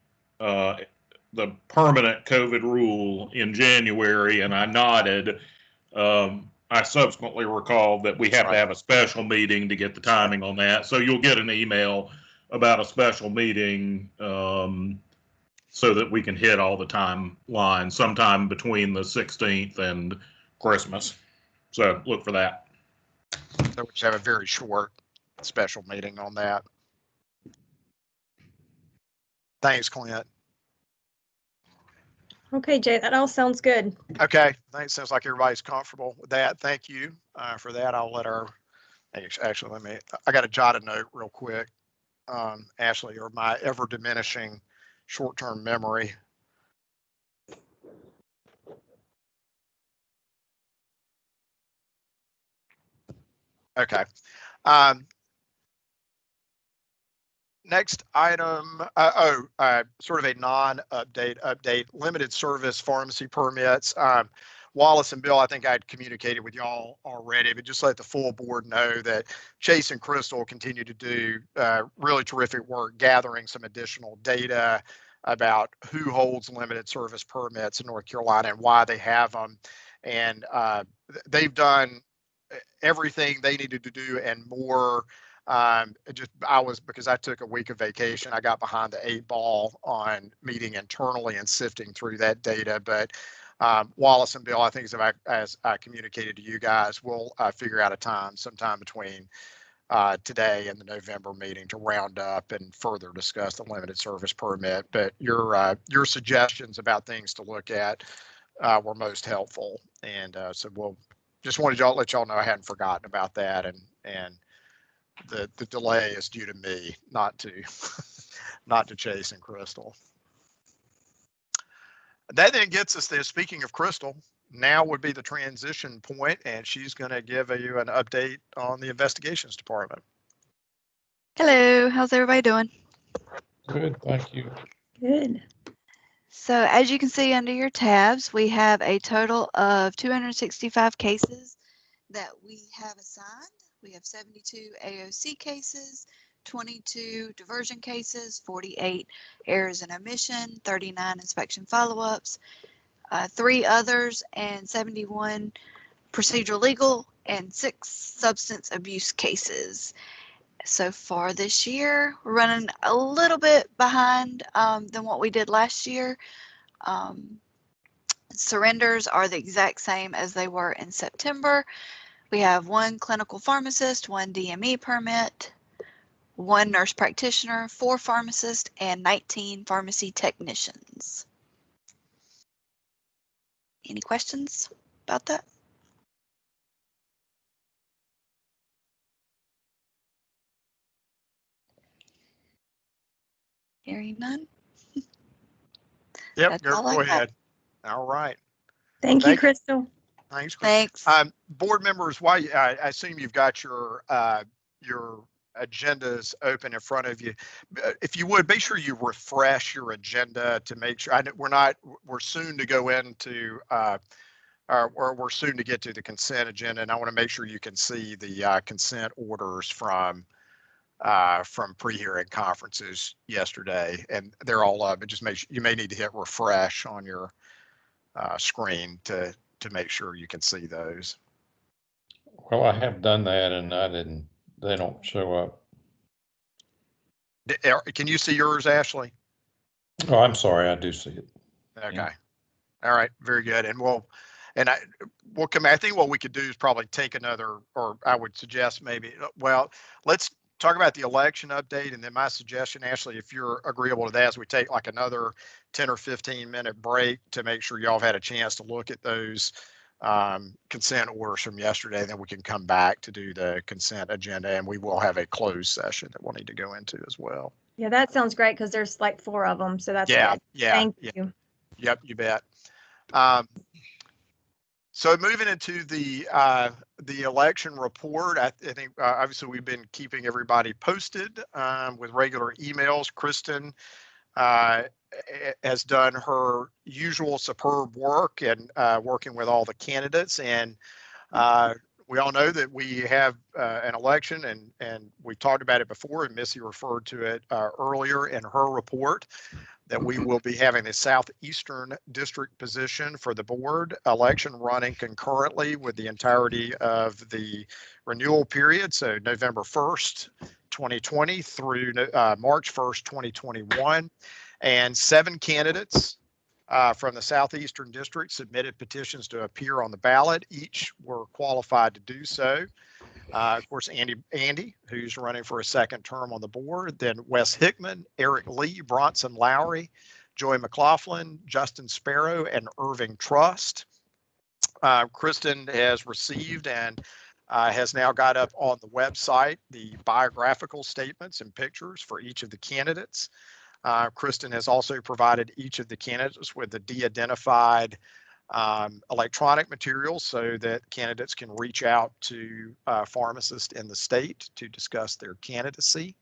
permanent COVID rule in January, and I nodded, I subsequently recalled that we have to have a special meeting to get the timing on that. So you'll get an email about a special meeting so that we can hit all the timelines sometime between the 16th and Christmas. So look for that. So we just have a very short special meeting on that. Thanks, Clint. Okay, Jay, that all sounds good. Okay, thanks. Sounds like everybody's comfortable with that. Thank you for that. I'll let actually, I got to jot a note real quick. Ashley, or my ever diminishing short-term memory. Okay. Next item, sort of a non-update, limited service pharmacy permits. Wallace and Bill, I think I'd communicated with y'all already, but just let the full board know that Chase and Crystal continue to do really terrific work gathering some additional data about who holds limited service permits in North Carolina and why they have them. And they've done everything they needed to do and more. Because I took a week of vacation, I got behind the 8 ball on meeting internally and sifting through that data. But Wallace and Bill, I think as I communicated to you guys, we'll figure out a time sometime between today and the November meeting to round up and further discuss the limited service permit. But your suggestions about things to look at were most helpful. And so we'll just wanted to let y'all know I hadn't forgotten about that. And the delay is due to me, not to not to Chase and Crystal. That then gets us there. Speaking of Crystal, now would be the transition point, and she's going to give you an update on the investigations department. Hello, how's everybody doing? Good, thank you. Good. So as you can see under your tabs, we have a total of 265 cases that we have assigned. We have 72 AOC cases, 22 diversion cases, 48 errors and omission, 39 inspection follow-ups, 3 others, and 71 procedural legal, and 6 substance abuse cases. So far this year, we're running a little bit behind than what we did last year. Surrenders are the exact same as they were in September. We have 1 clinical pharmacist, 1 DME permit, 1 nurse practitioner, 4 pharmacists, and 19 pharmacy technicians. Any questions about that? Hearing none. Yep, That's all I go got. ahead. All right. Thank you, Crystal. Thanks. Thanks. Board members, I assume you've got your agendas open in front of you. If you would, make sure you refresh your agenda to make sure. We're soon to go into, or we're soon to get to the consent agenda, and I want to make sure you can see the consent orders from pre-hearing conferences yesterday, and they're all up. But just make sure you may need to hit refresh on your screen to make sure you can see those. Well, I have done that and they don't show up. Can you see yours, Ashley? Oh, I'm sorry, I do see it. Okay. Yeah. All right, very good. And we'll come. I think what we could do is probably take another, or I would suggest maybe, well, let's talk about the election update. And then my suggestion, Ashley, if you're agreeable to that, is we take like another 10 or 15 minute break to make sure y'all have had a chance to look at those consent orders from yesterday. Then we can come back to do the consent agenda, and we will have a closed session that we'll need to go into as well. Yeah, that sounds great because there's like 4 of them. So that's Yeah, good. yeah. Thank yeah. you. Yep, you bet. So moving into the election report, I think obviously we've been keeping everybody posted with regular emails. Kristen has done her usual superb work and working with all the candidates, and we all know that we have an election, and we've talked about it before, and Missy referred to it earlier in her report, that we will be having the Southeastern District position for the board election running concurrently with the entirety of the renewal period. So November 1st, 2020 through March 1st, 2021. And 7 candidates from the Southeastern District submitted petitions to appear on the ballot. Each were qualified to do so. Of course, Andy, who's running for a second term on the board, then Wes Hickman, Eric Lee, Bronson Lowry, Joy McLaughlin, Justin Sparrow, and Irving Trust. Kristen has received and has now got up on the website the biographical statements and pictures for each of the candidates. Kristen has also provided each of the candidates with the de-identified electronic materials so that candidates can reach out to pharmacists in the state to discuss their candidacy.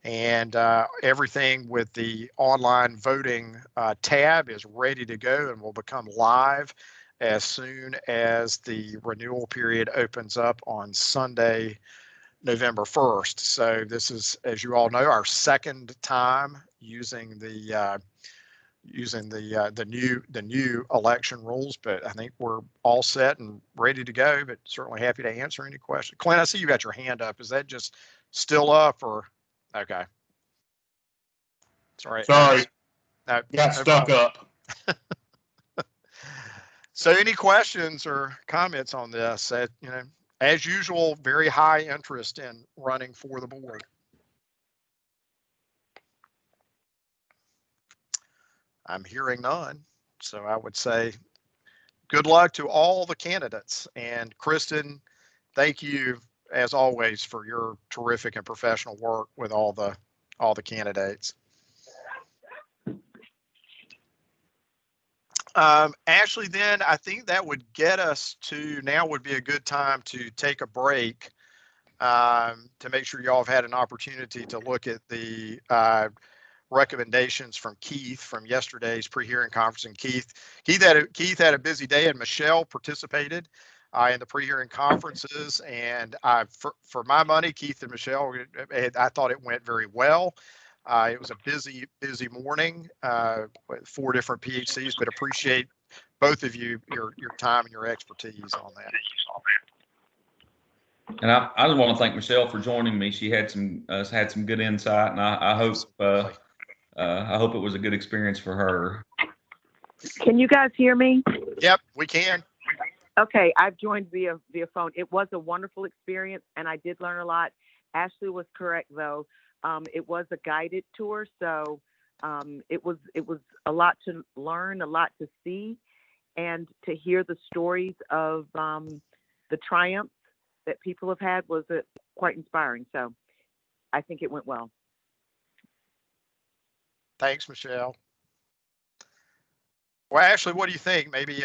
And everything with the online voting tab is ready to go and will become live as soon as the renewal period opens up on Sunday, November 1st. So this is, as you all know, our second time using the new election rules, but I think we're all set and ready to go, but certainly happy to answer any questions. Clint, I see you got your hand up. Is that just still up or? Okay. Sorry. Sorry. No, Got stuck problem. up. So any questions or comments on this? As usual, very high interest in running for the board. I'm hearing none. So I would say good luck to all the candidates. And Kristen, thank you as always for your terrific and professional work with all the candidates. Ashley, then I think that would get us to, now would be a good time to take a break to make sure y'all have had an opportunity to look at the recommendations from Keith from yesterday's pre-hearing conference. And Keith had a busy day, and Michelle participated in the pre-hearing conferences. And for my money, Keith and Michelle, I thought it went very well. It was a busy morning with 4 different PHCs, but appreciate both of you, your time and your expertise on that. And I just want to thank Michelle for joining me. She had some good insight, and I hope it was a good experience for her. Can you guys hear me? Yep, we can. Okay, I've joined via phone. It was a wonderful experience, and I did learn a lot. Ashley was correct, though. It was a guided tour, so it was a lot to learn, a lot to see, and to hear the stories of the triumphs that people have had was quite inspiring. So I think it went well. Thanks, Michelle. Well, Ashley, what do you think? Maybe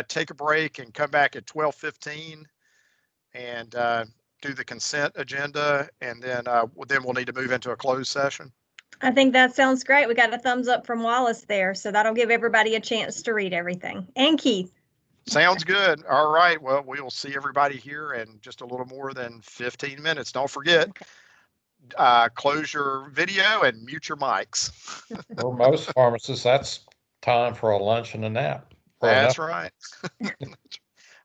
take a break and come back at 12:15 and do the consent agenda, and then we'll need to move into a closed session. I think that sounds great. We got a thumbs up from Wallace there, so that'll give everybody a chance to read everything. And Keith. Sounds good. All right. Well, we will see everybody here in just a little more than 15 minutes. Don't forget, close your video and mute your mics. For most pharmacists, that's time for a lunch and a nap. That's right.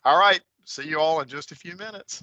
All right. See you all in just a few minutes.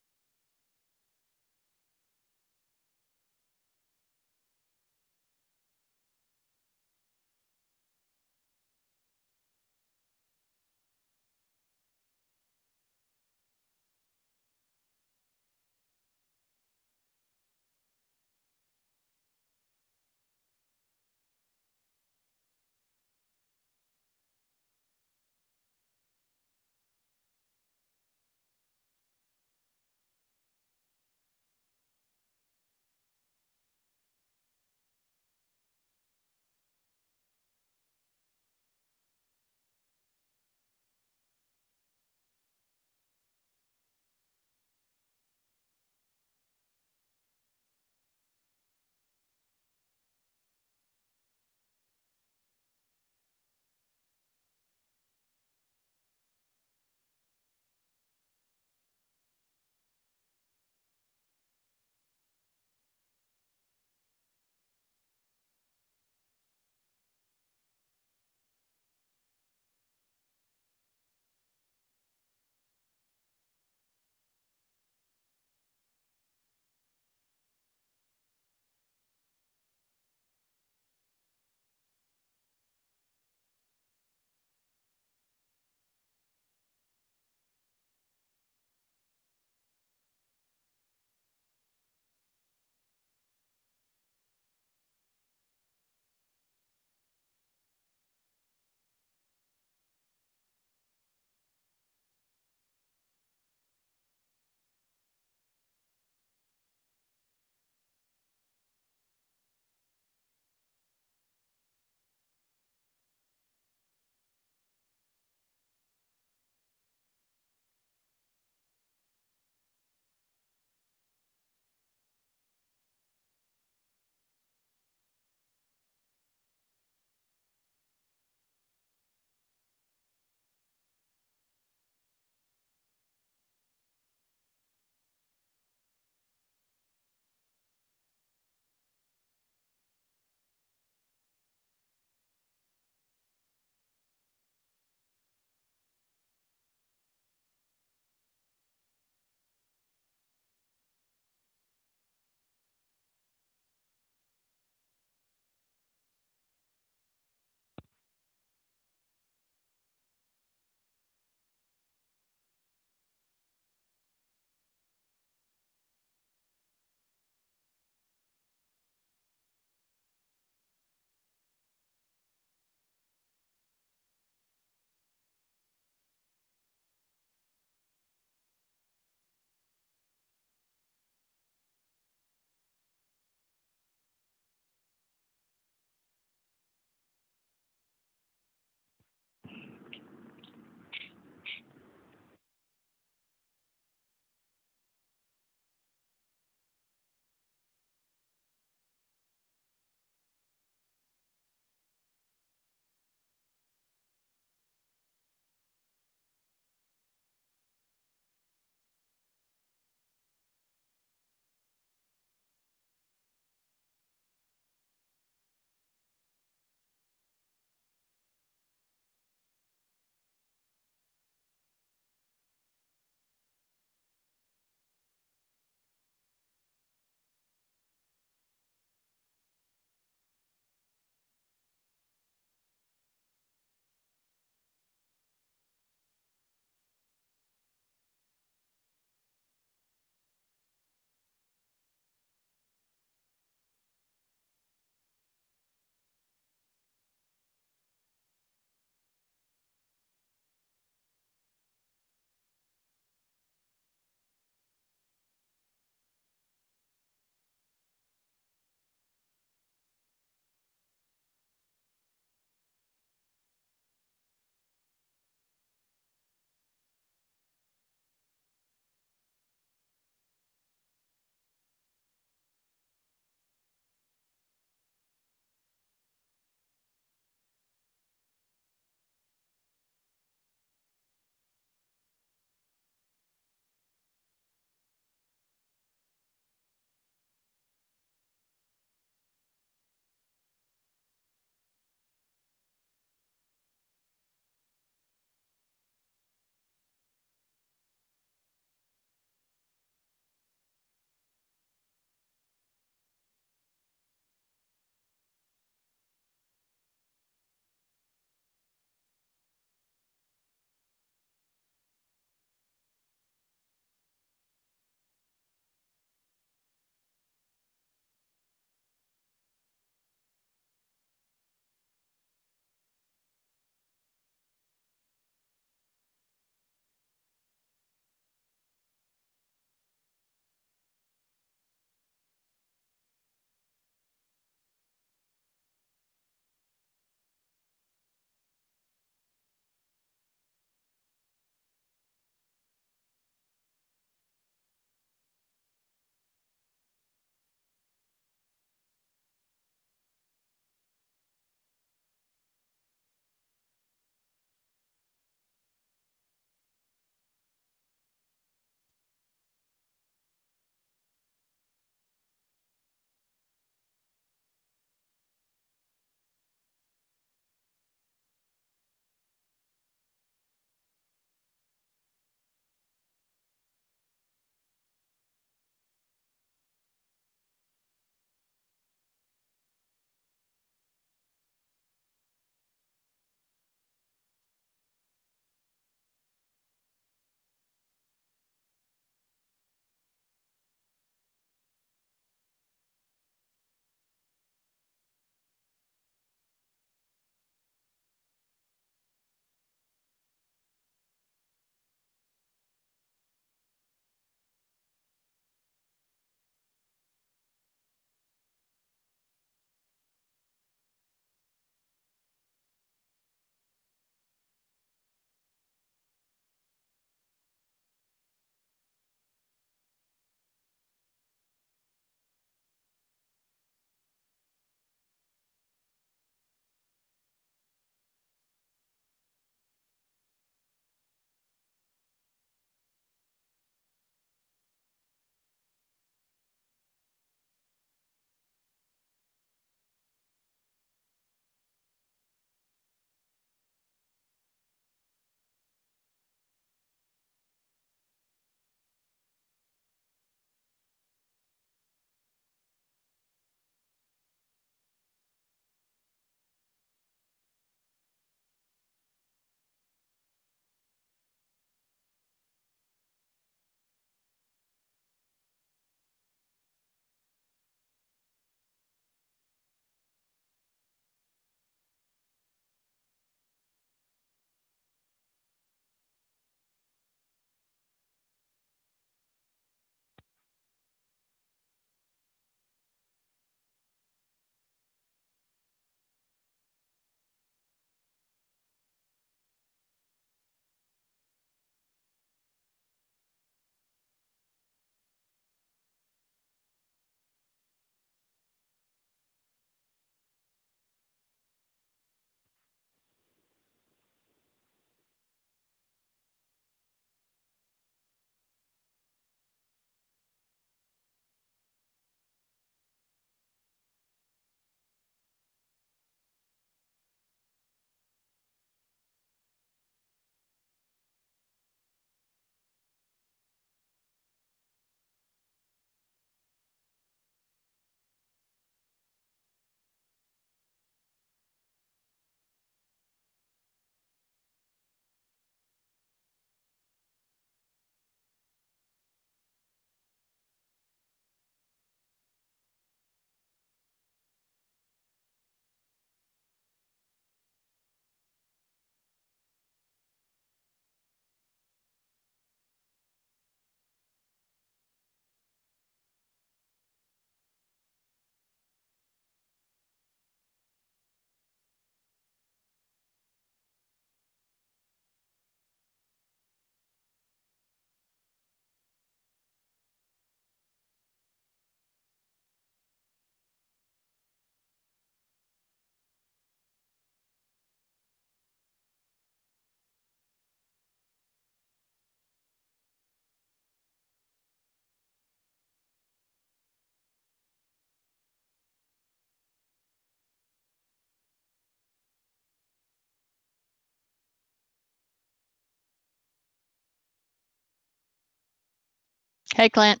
Hey, Clint.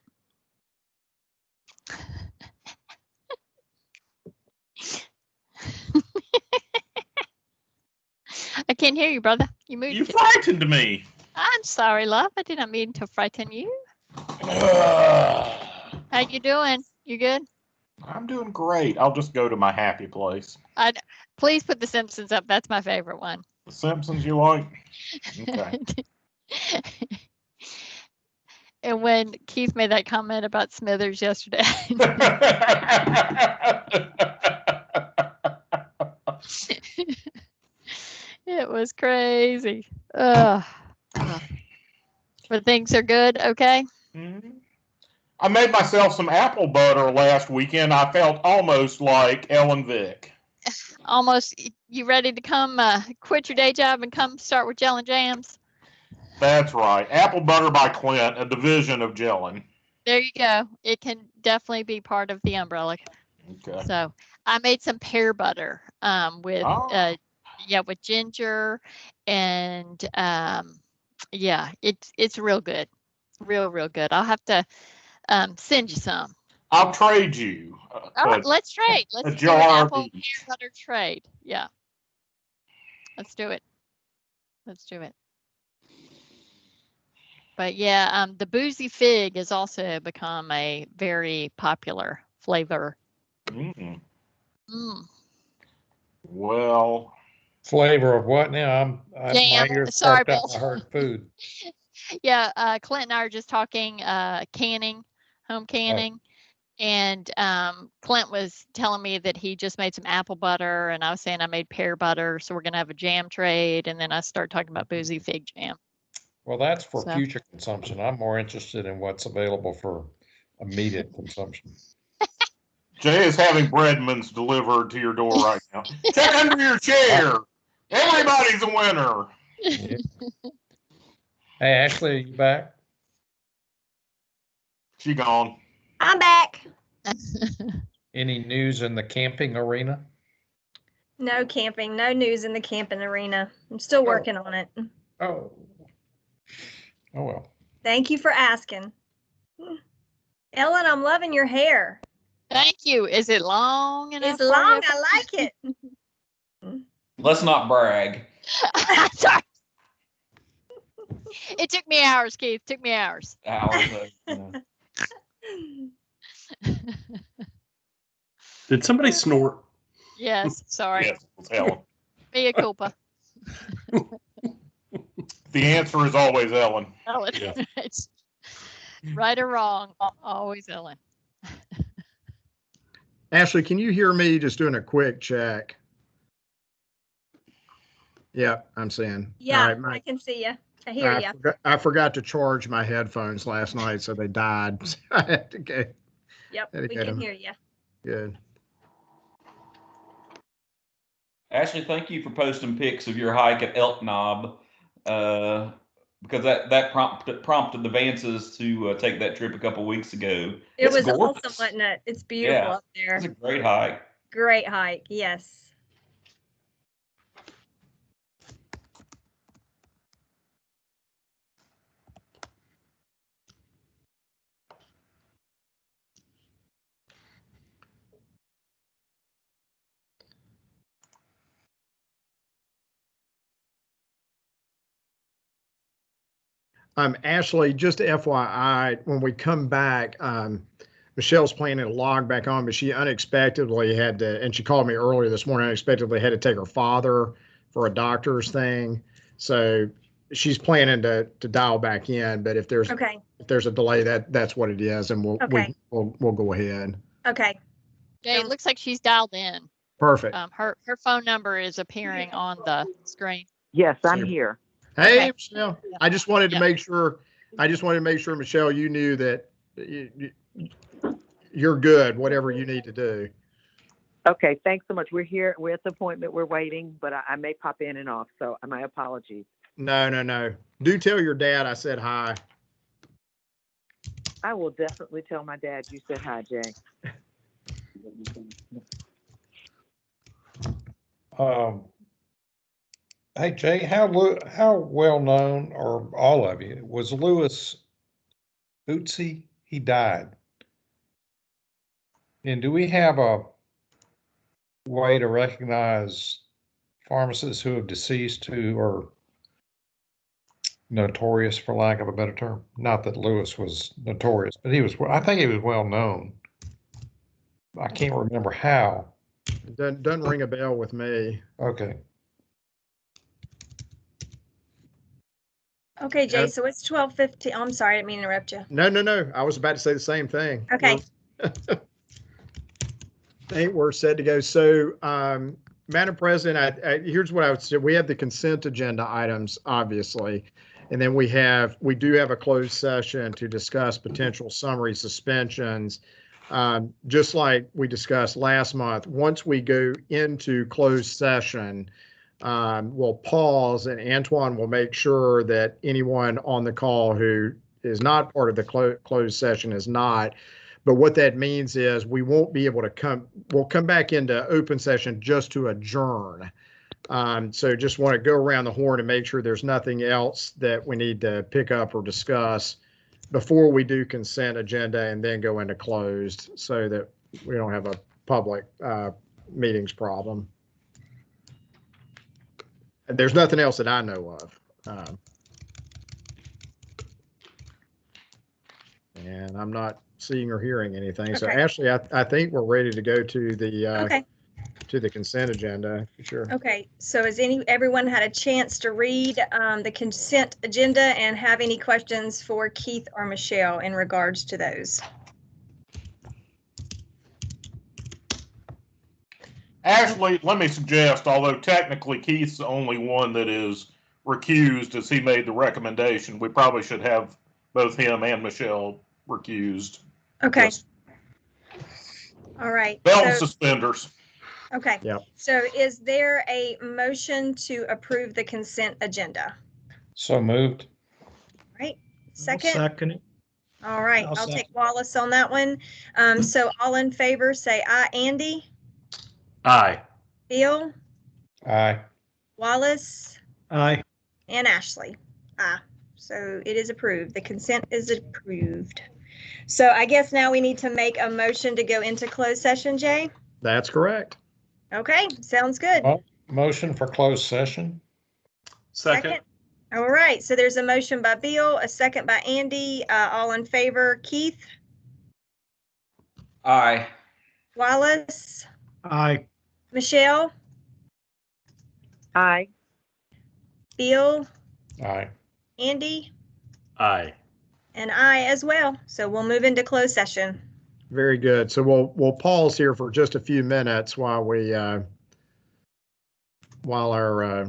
I can't hear you, brother. You moved. You frightened me. I'm sorry, love. I did not mean to frighten you. How you doing? You good? I'm doing great. I'll just go to my happy place. Please put The Simpsons up. That's my favorite one. The Simpsons you like? Okay. And when Keith made that comment about Smithers yesterday. It was crazy. But things are good, okay? Mm-hmm. I made myself some apple butter last weekend. I felt almost like Ellen Vick. Almost, you ready to come quit your day job and come start with Jellin Jams? That's right. Apple Butter by Clint, a division of Jellin. There you go. It can definitely be part of the umbrella. Okay. So I made some pear butter with with ginger and yeah, it's real good. Real good. I'll have to send you some. I'll trade you. All right, let's trade. Let's do an apple pear butter trade. Yeah. Let's do it. Let's do it. But yeah, the boozy fig has also become a very popular flavor. Mm. Mm. Well, flavor of what now? Jam. My ears Sorry, perked up. Bill. I heard food. Yeah, Clint and I are just talking canning, home canning. And Clint was telling me that he just made some apple butter, and I was saying I made pear butter, so we're gonna have a jam trade. And then I started talking about boozy fig jam. Well, that's for So. future consumption. I'm more interested in what's available for immediate consumption. Jay is having Breadman's delivered to your door right now. Check under your chair. Everybody's a winner. Yeah. Hey, Ashley, are you back? She gone. I'm back. Any news in the camping arena? No camping, no news in the camping arena. I'm still working on it. Oh well. Thank you for asking. Ellen, I'm loving your hair. Thank you. Is it long enough? It's long. I like it. Let's not brag. Sorry. It took me hours, Keith. Took me hours. Did somebody snort? Yes. Sorry. Yes, it was Ellen. Mea culpa. The answer is always Ellen. Ellen. Yeah. It's right or wrong, always Ellen. Ashley, can you hear me? Just doing a quick check. Yeah, I'm seeing. Yeah, I can see you. I hear you. I forgot to charge my headphones last night, so they died. So I had to go. Yep, we can hear you. Good. Ashley, thank you for posting pics of your hike at Elk Knob, because that prompted the Vances to take that trip a couple weeks ago. It was gorgeous. awesome, wasn't it? It's beautiful up there. It's a great hike. Great hike, yes. Ashley, just FYI, when we come back, Michelle's planning to log back on, but she unexpectedly had to, and she called me earlier this morning, unexpectedly had to take her father for a doctor's thing. So she's planning to dial back in, but if there's a delay, that's what it is, and we'll go ahead. Okay. Yeah, it looks like she's dialed in. Perfect. Her phone number is appearing on the screen. Yes, I'm here. Hey, Michelle. I just wanted to make sure. Michelle, you knew that you're good. Whatever you need to do. Okay, thanks so much. We're here. We're at the appointment. We're waiting, but I may pop in and off. So my apologies. No. Do tell your dad I said hi. I will definitely tell my dad you said hi, Jay. Hey Jay, how well known, or all of you, was Lewis Bootsy, he died. And do we have a way to recognize pharmacists who have deceased who are notorious, for lack of a better term? Not that Lewis was notorious, but I think he was well known. I can't remember how. Doesn't ring a bell with me. Okay. Okay, Jay, Yep. so it's 12:15. I'm sorry, I didn't mean to interrupt you. No. I was about to say the same thing. Okay. I think we're set to go. So, Madam President, here's what I would say. We have the consent agenda items, obviously. And then we do have a closed session to discuss potential summary suspensions. Just like we discussed last month, once we go into closed session, we'll pause and Antoine will make sure that anyone on the call who is not part of the closed session is not. But what that means is we won't be able to we'll come back into open session just to adjourn. So just want to go around the horn and make sure there's nothing else that we need to pick up or discuss before we do consent agenda and then go into closed so that we don't have a public meetings problem. There's nothing else that I know of. And I'm not seeing or hearing anything. So Okay. Ashley, I think we're ready to go to the Okay. to the consent agenda. Sure. Okay, so has everyone had a chance to read the consent agenda and have any questions for Keith or Michelle in regards to those? Ashley, let me suggest, although technically Keith's the only one that is recused as he made the recommendation, we probably should have both him and Michelle recused. Okay. Just All right. belt and So, suspenders. okay. Yep. So is there a motion to approve the consent agenda? So moved. Right. Second? Second it. All right. I'll I'll take second. Wallace on that one. So all in favor, say aye. Andy, Aye. Bill, Aye. Wallace, Aye. and Ashley. Aye. So it is approved. The consent is approved. So I guess now we need to make a motion to go into closed session, Jay? That's correct. Okay, sounds good. Motion for closed session? Second. All right, so there's a motion by Bill, a second by Andy. All in favor, Keith, Aye. Wallace, Aye. Michelle, Aye. Bill, Aye. Andy, Aye. and I as well. So we'll move into closed session. Very good. So we'll pause here for just a few minutes while our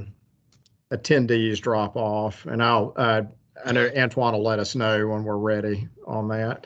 attendees drop off, and I know Antoine will let us know when we're ready on that.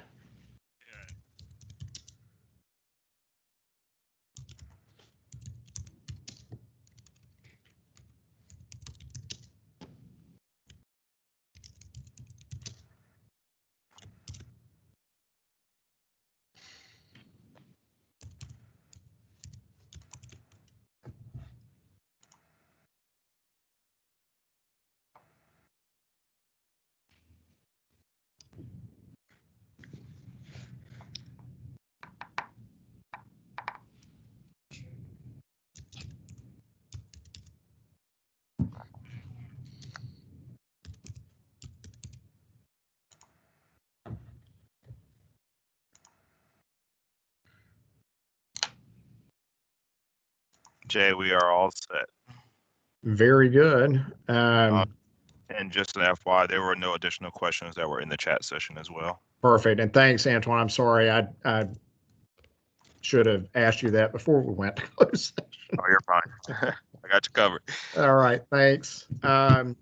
Jay, we are all set. Very good. And just an FYI, there were no additional questions that were in the chat session as well. Perfect. And thanks, Antoine. I'm sorry. I should have asked you that before we went to close session. Oh, you're fine. I got you covered. All right. Thanks.